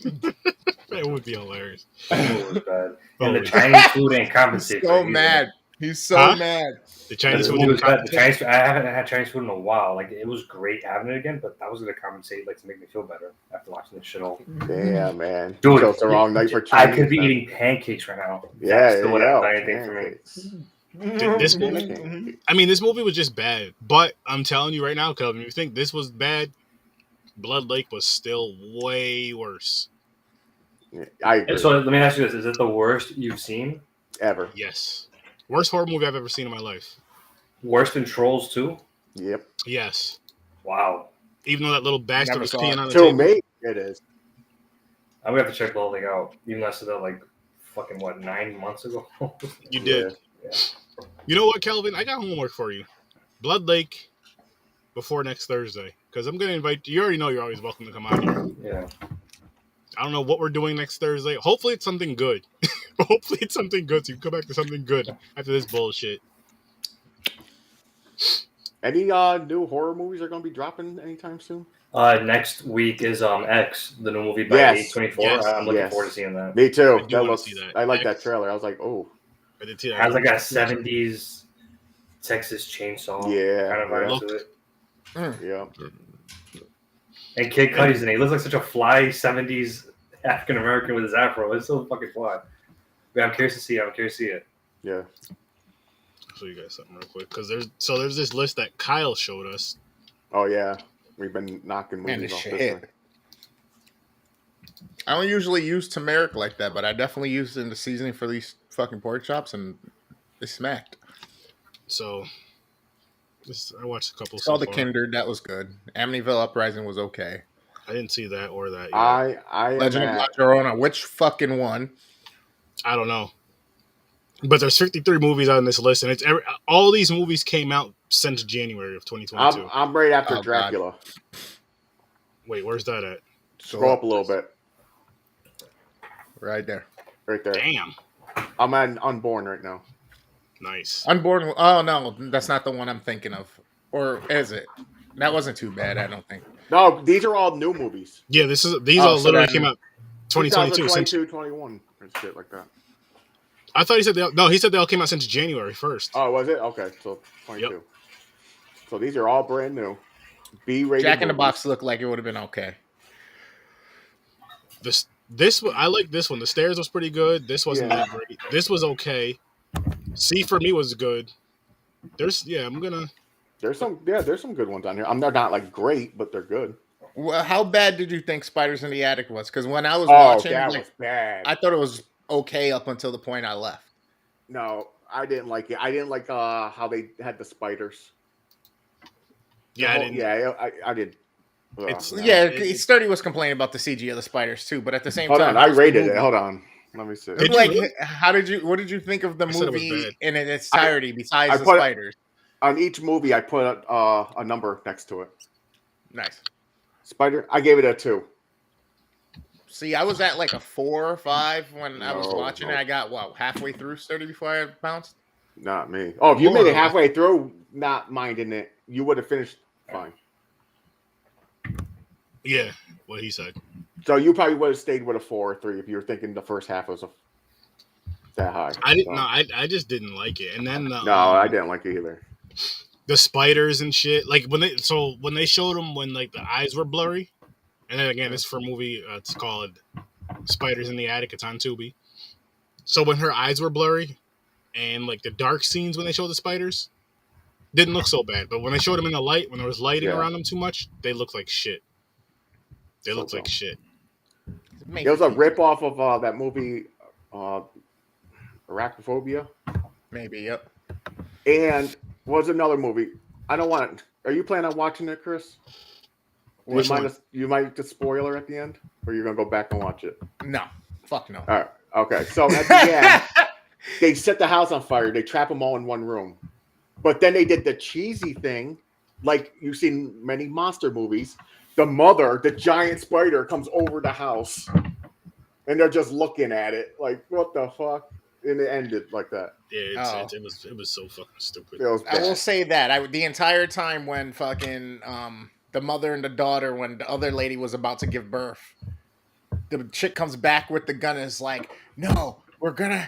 S1: That would be hilarious.
S3: It was bad. And the Chinese food ain't compensated.
S4: So mad. He's so mad.
S1: The Chinese food
S3: was bad. I haven't had Chinese food in a while. Like, it was great having it again, but that was gonna compensate, like, to make me feel better after watching this shit all.
S2: Yeah, man.
S3: Dude,
S2: it's the wrong night for Chinese.
S3: I could be eating pancakes right now.
S2: Yeah,
S3: still wouldn't have anything for me.
S1: This movie, I mean, this movie was just bad. But I'm telling you right now, Kelvin, if you think this was bad, Blood Lake was still way worse.
S2: Yeah, I agree.
S3: So let me ask you this: is it the worst you've seen
S2: ever?
S1: Yes. Worst horror movie I've ever seen in my life.
S3: Worse than Trolls 2?
S2: Yep.
S1: Yes.
S3: Wow.
S1: Even though that little bastard was peeing on the
S2: To
S1: table.
S2: me, it is.
S3: I'm gonna have to check the whole thing out. Even though I said that, like, fucking 9 months ago.
S1: You did.
S3: Yeah.
S1: You know what, Kelvin? I got homework for you. Blood Lake before next Thursday. Because I'm going to invite you. You already know you're always welcome to come out here.
S3: Yeah.
S1: I don't know what we're doing next Thursday. Hopefully it's something good. Hopefully it's something good so you can come back to something good after this bullshit.
S2: Any new horror movies are going to be dropping anytime soon?
S3: Next week is X, the new movie by A24.
S1: Yes.
S3: I'm looking forward to seeing that.
S2: Me too.
S1: I
S2: like that trailer. I was like, oh.
S1: I did too.
S3: It has like a 70s Texas Chainsaw kind of vibe to it.
S2: Yeah.
S3: And Kid Cudi's in it. He looks like such a fly 70s African American with his afro. It's so fucking fly. But I'm curious to see it.
S2: Yeah.
S1: I'll show you guys something real quick. Because there's this list that Kyle showed us.
S2: Oh, yeah. We've been knocking movies off this one.
S4: I don't usually use turmeric like that, but I definitely used it in the seasoning for these fucking pork chops, and they smacked.
S1: So, I watched a couple.
S4: Saw The Kindred, that was good. Amityville Uprising was okay.
S1: I didn't see that or that yet.
S2: I
S4: Legend of La Llorona, which fucking one?
S1: I don't know. But there's 53 movies on this list, and all these movies came out since January of 2022.
S2: I'm right after Dracula.
S4: God.
S1: Wait, where's that at?
S2: Scroll up a little bit.
S4: Right there.
S2: Right there.
S1: Damn.
S2: I'm at Unborn right now.
S1: Nice.
S4: Unborn. Oh, no. That's not the one I'm thinking of. Or is it? That wasn't too bad, I don't think.
S2: No, these are all new movies.
S1: Yeah, these all literally came out 2022.
S2: 2022, 21. And shit like that.
S1: I thought he said he said they all came out since January 1st.
S2: Oh, was it? Okay, so 22. Yep. So these are all brand new. B-rated
S4: Jack in the Box looked like it would have been okay.
S1: I like this one. The Stairs was pretty good. This wasn't that great. This was okay. C for Me was good. There's some good ones on here. They're not like great, but they're good.
S4: Well, how bad did you think Spiders in the Attic was? Because when I was watching,
S2: that was bad.
S4: I thought it was okay up until the point I left.
S2: No, I didn't like it. I didn't like how they had the spiders.
S1: Yeah,
S2: I did.
S4: Sturdy was complaining about the CG of the spiders too, but at the same time,
S2: hold on, I rated it. Hold on, let me see.
S4: What did you think of the movie in its entirety besides the spiders?
S2: On each movie, I put a number next to it.
S4: Nice.
S2: Spider, I gave it a 2.
S4: See, I was at like a 4 or 5 when I was watching it. I got halfway through Sturdy before I bounced.
S2: Not me. Oh, if you made it halfway through, not minding it, you would have finished fine.
S1: Yeah, what he said.
S2: So you probably would have stayed with a 4 or 3 if you were thinking the first half was that high.
S1: I didn't. No, I just didn't like it. And then
S2: no, I didn't like it either.
S1: The spiders and shit. Like when they showed them when like the eyes were blurry, and then again, it's for a movie. It's called Spiders in the Attic. It's on Tubi. So when her eyes were blurry, and like the dark scenes when they showed the spiders, didn't look so bad. But when they showed them in the light, when there was lighting around them too much, they looked like shit. They looked like shit.
S2: It was a rip off of that movie, Arachnophobia.
S4: Maybe, yep.
S2: And what was another movie? I don't want it. Are you planning on watching it, Chris? You might the spoiler at the end, or you're gonna go back and watch it?
S4: No, fuck no.
S2: All right, okay. So at the end, they set the house on fire. They trap them all in one room, but then they did the cheesy thing, like you've seen many monster movies. The mother, the giant spider, comes over the house, and they're just looking at it like, "What the fuck?" And it ended like that.
S1: Yeah, it was so fucking stupid.
S4: I will say that the entire time when fucking the mother and the daughter, when the other lady was about to give birth, the chick comes back with the gun and is like, "No, we're gonna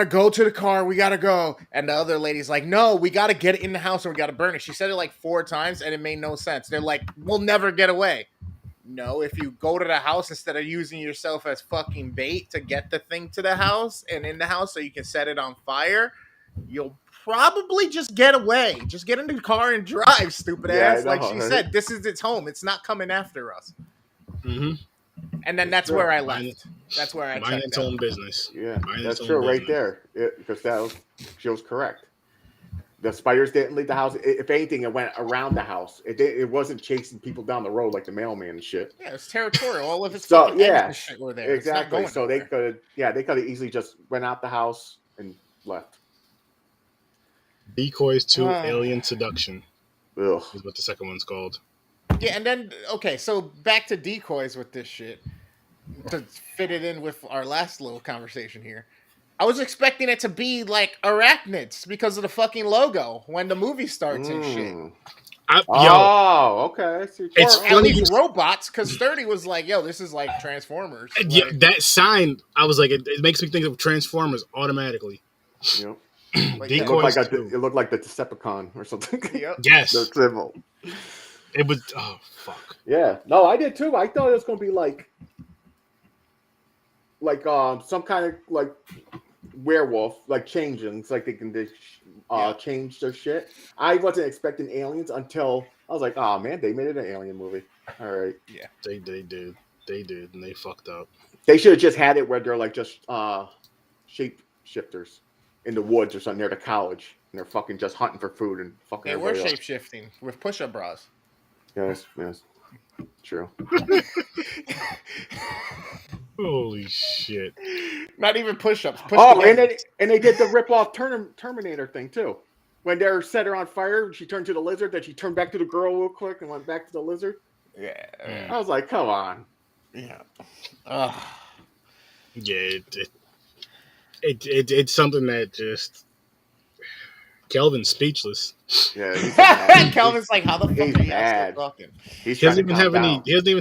S4: go to the car. We gotta go." And the other lady's like, "No, we gotta get it in the house and we gotta burn it." She said it like 4 times and it made no sense. They're like, "We'll never get away." No, if you go to the house instead of using yourself as fucking bait to get the thing to the house and in the house so you can set it on fire, you'll probably just get away. Just get in the car and drive, stupid ass. Like she said, this is its home. It's not coming after us.
S1: Mm-hmm.
S4: And then that's where I left. That's where I
S1: mind its own business.
S2: Yeah, that's true right there. Because she was correct. The spiders didn't leave the house. If anything, it went around the house. It wasn't chasing people down the road like the mailman and shit.
S4: Yeah, it's territorial. All of its
S2: fucking
S4: eggs and shit were there.
S2: Exactly. So they could have easily just went out the house and left.
S1: Decoys to Alien Seduction.
S2: Ugh.
S1: Is what the second one's called.
S4: Yeah, and then so back to Decoys with this shit to fit it in with our last little conversation here. I was expecting it to be like arachnids because of the fucking logo when the movie starts and shit.
S2: Okay.
S1: It's
S4: or at least robots, because Sturdy was like, "Yo, this is like Transformers."
S1: Yeah,
S4: like,
S1: that sign, I was like, it makes me think of Transformers automatically.
S2: Yep.
S1: It
S2: looked like the Decepticon or something.
S4: Yep.
S1: Yes.
S2: The symbol.
S1: It was. Oh fuck.
S2: Yeah. No, I did too. I thought it was gonna be like some kind of like werewolf, like changing. It's like they can change their shit. I wasn't expecting aliens until I was like, oh man, they made it an alien movie. All right.
S4: Yeah.
S1: They did, and they fucked up.
S2: They should have just had it where they're like just shape shifters in the woods or something near the college, and they're fucking just hunting for food and fucking.
S4: They were shape shifting with push-up bras.
S2: Yes, true.
S1: Holy shit!
S4: Not even push-ups.
S2: And they did the rip-off Terminator thing too. When they set her on fire, she turned to the lizard. Then she turned back to the girl real quick and went back to the lizard.
S4: Yeah,
S2: I was like, come on.
S4: Yeah.
S1: Yeah, it's something that just Kelvin's speechless.
S2: Yeah,
S4: Kelvin's like, how the fuck are you still talking?
S1: He doesn't even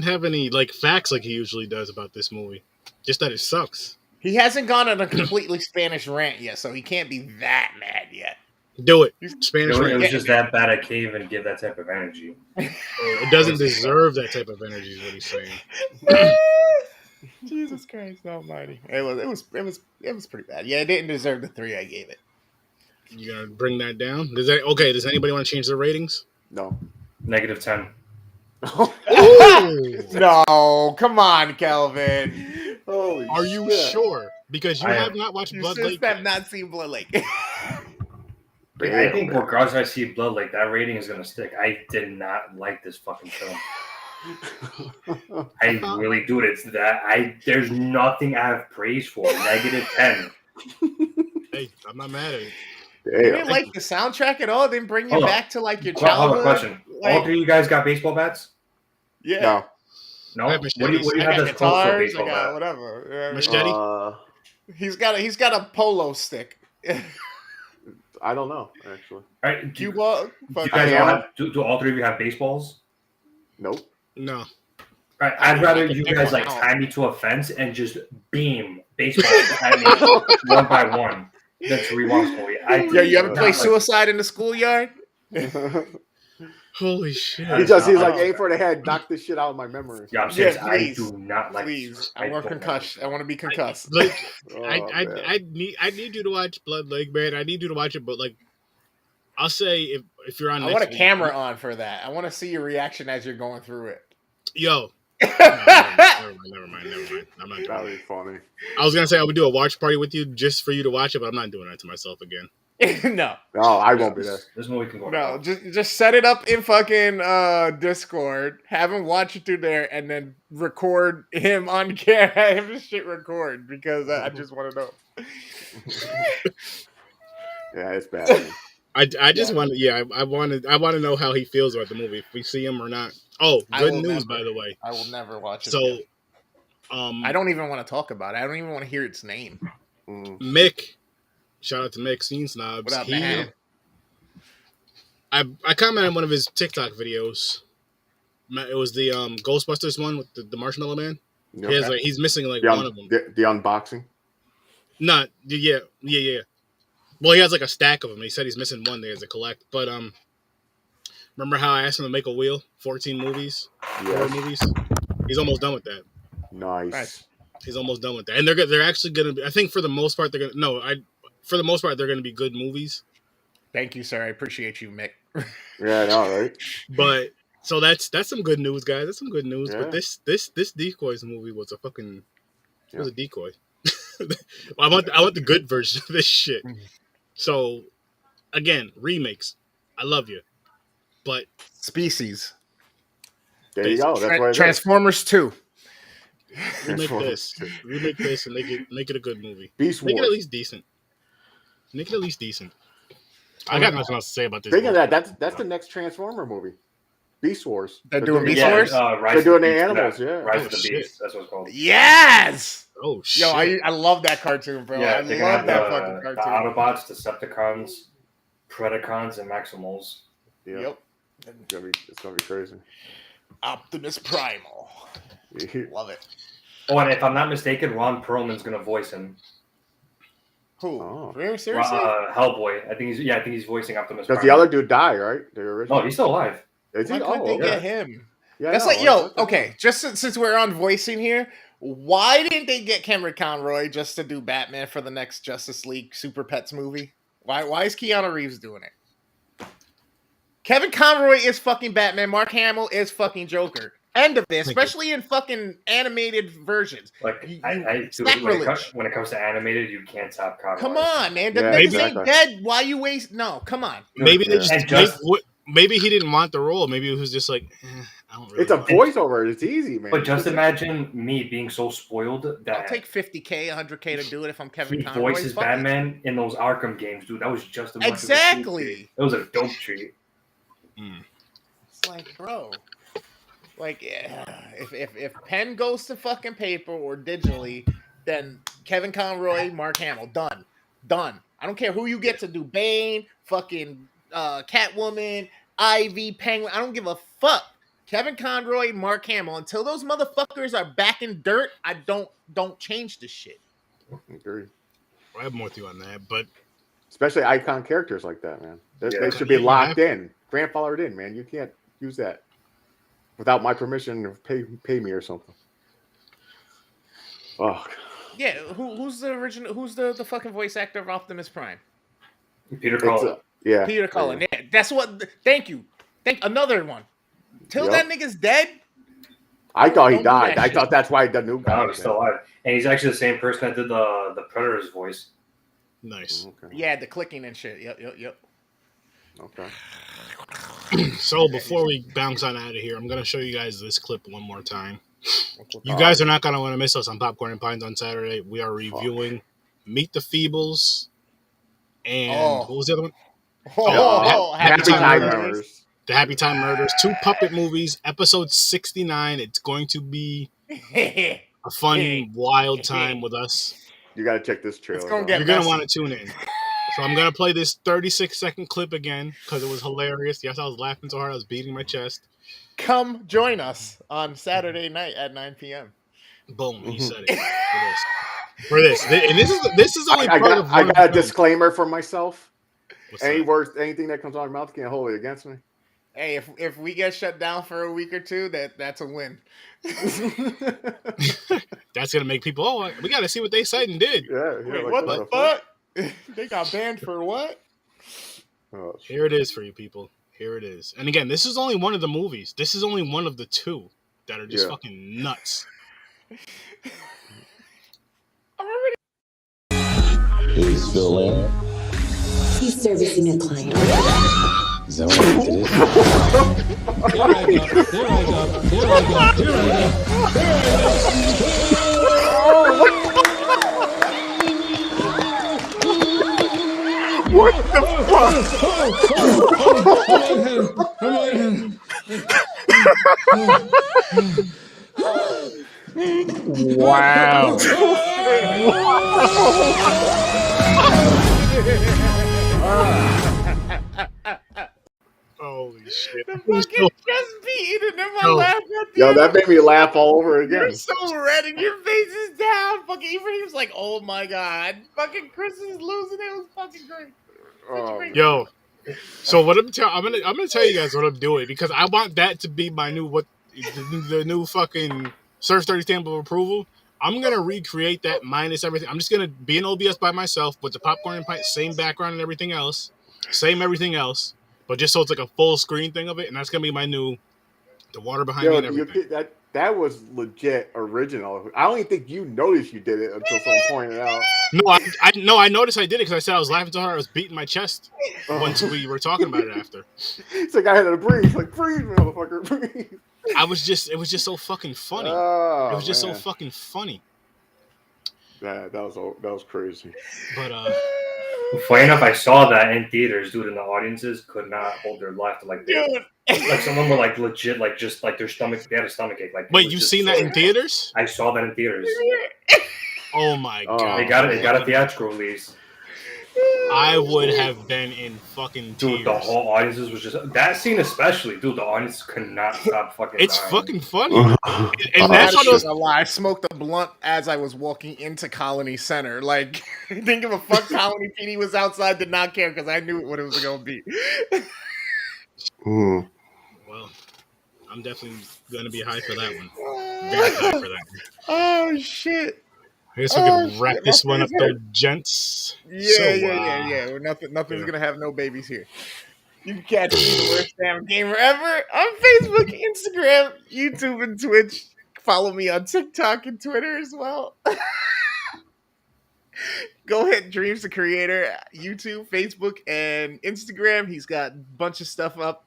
S1: have any like facts like he usually does about this movie. Just that it sucks.
S4: He hasn't gone on a completely Spanish rant yet, so he can't be that mad yet.
S1: Do it. Spanish rant.
S3: It was just that bad. I can't even give that type of energy.
S1: It doesn't deserve that type of energy. Is what he's saying.
S4: Jesus Christ Almighty! It was pretty bad. Yeah, it didn't deserve the 3 I gave it.
S1: You gonna bring that down? Does anybody want to change their ratings?
S2: No.
S3: -10.
S4: No, come on, Kelvin.
S1: Are you sure? Because you have not watched Blood Lake.
S4: Have not seen Blood Lake.
S3: I think regardless if I see Blood Lake, that rating is gonna stick. I did not like this fucking film. I really do. There's nothing I have praise for. -10.
S1: Hey, I'm not mad at it.
S4: You didn't like the soundtrack at all? It didn't bring you back to like your childhood?
S3: Question. All 3 of you guys got baseball bats?
S4: Yeah.
S3: No. What do you have as close to a baseball bat?
S4: Whatever.
S1: Machete.
S4: He's got a polo stick.
S2: I don't know actually.
S3: All right, do you
S4: Cuba.
S3: guys all have? Do all three of you have baseballs?
S2: Nope.
S1: No.
S3: All right, I'd rather you
S1: pick
S3: guys
S1: one.
S3: like tie me to a fence and just beam baseballs at me one by one. That's rewatch movie.
S4: Yeah, you ever play suicide in the schoolyard?
S1: Holy shit.
S2: He's like, aim for the head, knock this shit out of my memory.
S3: Yeah, I'm serious.
S4: please.
S3: I do not like.
S4: Please, I want concussed. I want to be concussed.
S1: I need you to watch Blood Lake, man. I need you to watch it, but like, I'll say if you're on,
S4: I want a camera on for that. I want to see your reaction as you're going through it.
S1: Yo. Never mind. I'm not doing
S2: That would be funny.
S1: I was gonna say I would do a watch party with you just for you to watch it, but I'm not doing that to myself again.
S4: No,
S2: I won't be there.
S3: This movie can go.
S4: No, just set it up in fucking Discord. Have him watch it through there, and then record him on camera. Have his shit record because I just want to know.
S2: Yeah, it's bad.
S1: I just want to I want to know how he feels about the movie, if we see him or not. Oh, good news, by the way.
S4: I will never watch it.
S1: So,
S4: again. I don't even want to talk about it. I don't even want to hear its name.
S1: Mick, shout out to Mick, Scene Snobs.
S4: What up, man?
S1: I commented on one of his TikTok videos. It was the Ghostbusters one with the Marshmallow Man. Okay. He's missing like one of them.
S2: The unboxing.
S1: Not yeah. Well, he has like a stack of them. He said he's missing one there as a collect. But remember how I asked him to make a wheel? 14 movies, 4 movies. He's almost done with that.
S2: Nice.
S1: He's almost done with that, and they're actually gonna be. I think for the most part they're gonna be good movies.
S4: Thank you, sir. I appreciate you, Mick.
S2: Yeah, I know, right?
S1: But so that's some good news, guys. That's some good news.
S2: Yeah.
S1: But this Decoys movie was a fucking. It was a decoy. I want the good version of this shit. So, again, remakes. I love you, but
S4: Species.
S2: There you go. That's what
S4: Transformers 2.
S1: remake this, and make it a good movie.
S2: Beast
S1: Make
S2: Wars.
S1: it at least decent. Make it at least decent. I got nothing else to say about this.
S2: Speaking of that, that's the next Transformer movie. Beast Wars.
S4: They're doing Beast Wars?
S2: They're doing the animals, yeah.
S3: Rise of the Beast. That's what it's called.
S4: Yes!
S1: Oh, shit.
S4: Yo, I love that cartoon, bro.
S3: Yeah,
S4: I love that fucking
S3: the
S4: cartoon.
S3: Autobots, Decepticons, Predacons, and Maximals.
S2: Yep. It's gonna be crazy.
S4: Optimus Primal. Love it.
S3: Oh, and if I'm not mistaken, Ron Perlman's gonna voice him.
S4: Who?
S2: Oh.
S4: Seriously?
S3: Hellboy. I think he's voicing Optimus
S2: Does
S3: Prime.
S2: the other dude die, right? The original?
S3: No, he's still alive.
S2: Is he?
S4: Why couldn't they get him?
S2: Yeah,
S4: That's like, okay, just since we're on voicing here, why didn't they get Cameron Conroy just to do Batman for the next Justice League Super Pets movie? Why is Keanu Reeves doing it? Kevin Conroy is fucking Batman. Mark Hamill is fucking Joker. End of it, especially in fucking animated versions.
S3: Like, when it comes to animated, you can't top Conroy.
S4: Come on, man. The
S2: Yeah,
S4: niggas ain't dead. Why you waste? No, come on.
S1: Maybe they maybe he didn't want the role. Maybe it was just like, I don't really.
S2: It's a voiceover. It's easy, man.
S3: But just imagine me being so spoiled that
S4: I'll take $50K, $100K to do it if I'm Kevin
S3: he
S4: Conroy.
S3: voices Batman in those Arkham games, dude. That was just a
S4: exactly.
S3: It was a dope treat.
S4: It's like, bro, like, if pen goes to fucking paper or digitally, then Kevin Conroy, Mark Hamill, done. I don't care who you get to do Bane, fucking Catwoman, Ivy, Penguin. I don't give a fuck. Kevin Conroy, Mark Hamill. Until those motherfuckers are back in dirt, I don't change the shit.
S2: Agree.
S1: I have more with you on that, but
S2: especially icon characters like that, man. They should be locked in, grandfathered in, man. You can't use that without my permission to pay me or something. Oh.
S4: Yeah, who's the original? Who's the fucking voice actor of Optimus Prime?
S3: Peter Cullen.
S2: Yeah,
S4: Peter Cullen. Yeah, that's what. Thank you. Another one. Till that nigga's dead.
S2: I thought he died. I thought that's why the new guy.
S3: No, he's still alive, and he's actually the same person that did the Predator's voice.
S1: Nice.
S2: Okay.
S4: Yeah, the clicking and shit. Yep.
S2: Okay.
S1: So before we bounce on out of here, I'm gonna show you guys this clip one more time. You guys are not gonna want to miss us on Popcorn and Pines on Saturday. We are reviewing Meet the Feebles and what was the other one?
S2: Happy Time Murders.
S1: The Happy Time Murders. 2 puppet movies. Episode 69. It's going to be a fun, wild time with us.
S2: You got to check this trailer.
S1: You're going to want to tune in. So I'm gonna play this 36-second clip again because it was hilarious. Yes, I was laughing so hard I was beating my chest.
S4: Come join us on Saturday night at 9 p.m.
S1: Boom, he said it for this. And this is only part of
S2: I
S1: one
S2: got a
S1: film.
S2: disclaimer for myself.
S1: What's
S2: Anything that comes out of my mouth can't hold it against me.
S4: Hey, if we get shut down for a week or two, that's a win.
S1: That's gonna make people. Oh, we gotta see what they said and did.
S2: Yeah.
S4: Wait,
S2: Like,
S4: what the fuck? They got banned for what?
S2: Oh,
S1: Here it is for you people. Here it is. And again, this is only one of the movies. This is only one of the two that are just fucking nuts.
S5: Is Phil in?
S6: He's servicing a client.
S5: Is that what he did?
S2: What the fuck?
S4: Wow.
S1: Holy shit.
S4: The fucking chest beating and my
S1: No.
S4: laugh at the
S2: Yo,
S4: end.
S2: that made me laugh all over again.
S4: You're so red and your face is down. Fucking Ibrahim's like, oh my god. Fucking Chris is losing it. It was fucking great.
S1: Yo. So what I'm gonna tell you guys what I'm doing because I want that to be my new the new fucking Surf 30 stamp of approval. I'm gonna recreate that minus everything. I'm just gonna be in OBS by myself with the popcorn and pint, same background and everything else, same everything else, but just so it's like a full screen thing of it, and that's gonna be my new the water behind me and everything.
S2: That was legit original. I don't even think you noticed you did it until someone pointed out.
S1: No, I noticed I did it because I said I was laughing so hard I was beating my chest once we were talking about it after.
S2: It's like I had to breathe. Like, breathe, motherfucker, breathe.
S1: It was just so fucking funny.
S2: Oh,
S1: it was just
S2: man.
S1: so fucking funny.
S2: That was crazy.
S1: But
S3: funny enough, I saw that in theaters. Dude, and the audiences could not hold their laughter. Like, like someone were like legit, like just like their stomach. They had a stomach ache. Like,
S1: wait, you've seen that in theaters?
S3: I saw that in theaters.
S1: Oh my god!
S3: They got a theatrical release.
S1: I would have been in fucking tears.
S3: Dude, the whole audiences was just that scene especially. Dude, the audience could not stop fucking.
S1: It's
S3: dying.
S1: fucking funny, and that's one of those.
S4: I smoked a blunt as I was walking into Colony Center. Like, didn't give a fuck. Colony PD was outside, did not care because I knew what it was going to be.
S1: Well, I'm definitely going to be high for that one. Very high for that one.
S4: Oh shit!
S1: I guess we can wrap this one up, though, gents.
S4: Yeah. Nothing's gonna have no babies here. You can catch me the worst damn gamer ever on Facebook, Instagram, YouTube, and Twitch. Follow me on TikTok and Twitter as well. Go ahead, Dreams the Creator, YouTube, Facebook, and Instagram. He's got a bunch of stuff up.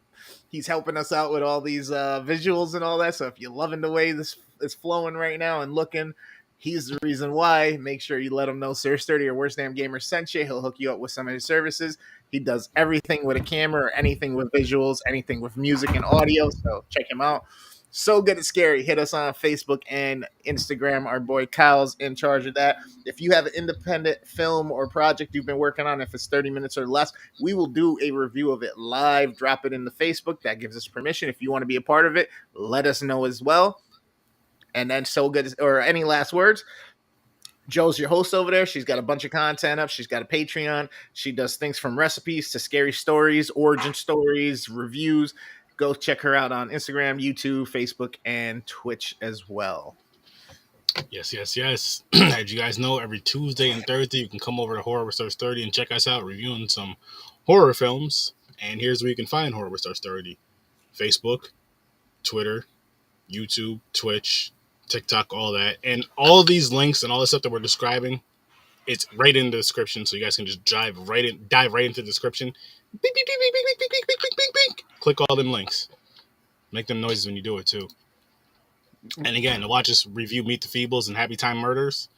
S4: He's helping us out with all these visuals and all that. So if you're loving the way this is flowing right now and looking, he's the reason why. Make sure you let him know Sir Sturdy or Worst Damn Gamer sent you. He'll hook you up with some of his services. He does everything with a camera or anything with visuals, anything with music and audio. So check him out. So Good at Scary. Hit us on Facebook and Instagram. Our boy Kyle's in charge of that. If you have an independent film or project you've been working on, if it's 30 minutes or less, we will do a review of it live, drop it in the Facebook. That gives us permission. If you want to be a part of it, let us know as well. And then So Good, or any last words? Joe's your host over there. She's got a bunch of content up. She's got a Patreon. She does things from recipes to scary stories, origin stories, reviews. Go check her out on Instagram, YouTube, Facebook, and Twitch as well.
S1: Yes. As you guys know, every Tuesday and Thursday, you can come over to Horror with Stars 30 and check us out reviewing some horror films. And here's where you can find Horror with Stars 30. Facebook, Twitter, YouTube, Twitch, TikTok, all that. And all of these links and all the stuff that we're describing, it's right in the description. So you guys can just dive right into the description. Bing, bing, bing, bing, bing, bing, bing, bing, bing, bing. Click all them links. Make them noises when you do it too. And again, to watch us review Meet the Feebles and Happy Time Murders,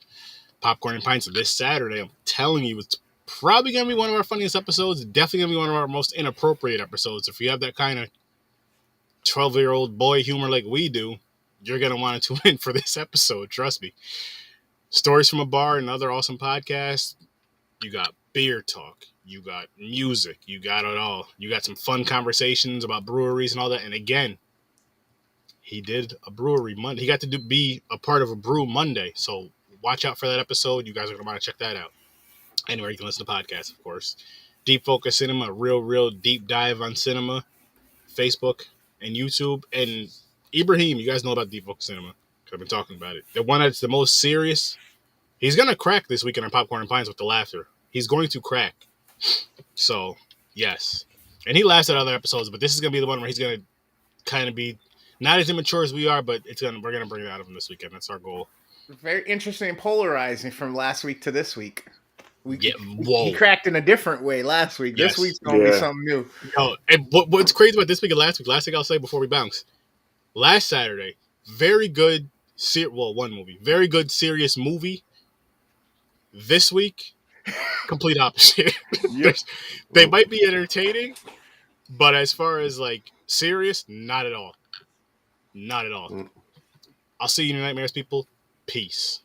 S1: Popcorn and Pints this Saturday, I'm telling you, it's probably going to be one of our funniest episodes. Definitely going to be one of our most inappropriate episodes. If you have that kind of 12-year-old boy humor like we do, you're going to want to tune in for this episode. Trust me. Stories from a Bar, another awesome podcast. You got beer talk. you got music, you got it all. You got some fun conversations about breweries and all that. And again, he did a brewery Monday. He got to be a part of a brew Monday. So watch out for that episode. You guys are going to want to check that out. Anywhere you can listen to podcasts, of course. Deep Focus Cinema, real deep dive on cinema, Facebook and YouTube. And Ibrahim, you guys know about Deep Focus Cinema because I've been talking about it. The one that's the most serious, he's going to crack this weekend on Popcorn and Pints with the laughter. He's going to crack. So, yes. And he laughs at other episodes, but this is going to be the one where he's going to kind of be not as immature as we are, but we're going to bring it out of him this weekend. That's our goal.
S4: Very interesting and polarizing from last week to this week.
S1: Whoa.
S4: He cracked in a different way last week.
S1: Yes.
S4: This week's going to be something new.
S1: No, and what's crazy about this week and last week I'll say before we bounce. Last Saturday, very good, one movie. Very good, serious movie. This week, complete opposite.
S4: Yep.
S1: They might be entertaining, but as far as like serious, not at all. Not at all. I'll see you in your nightmares, people. Peace.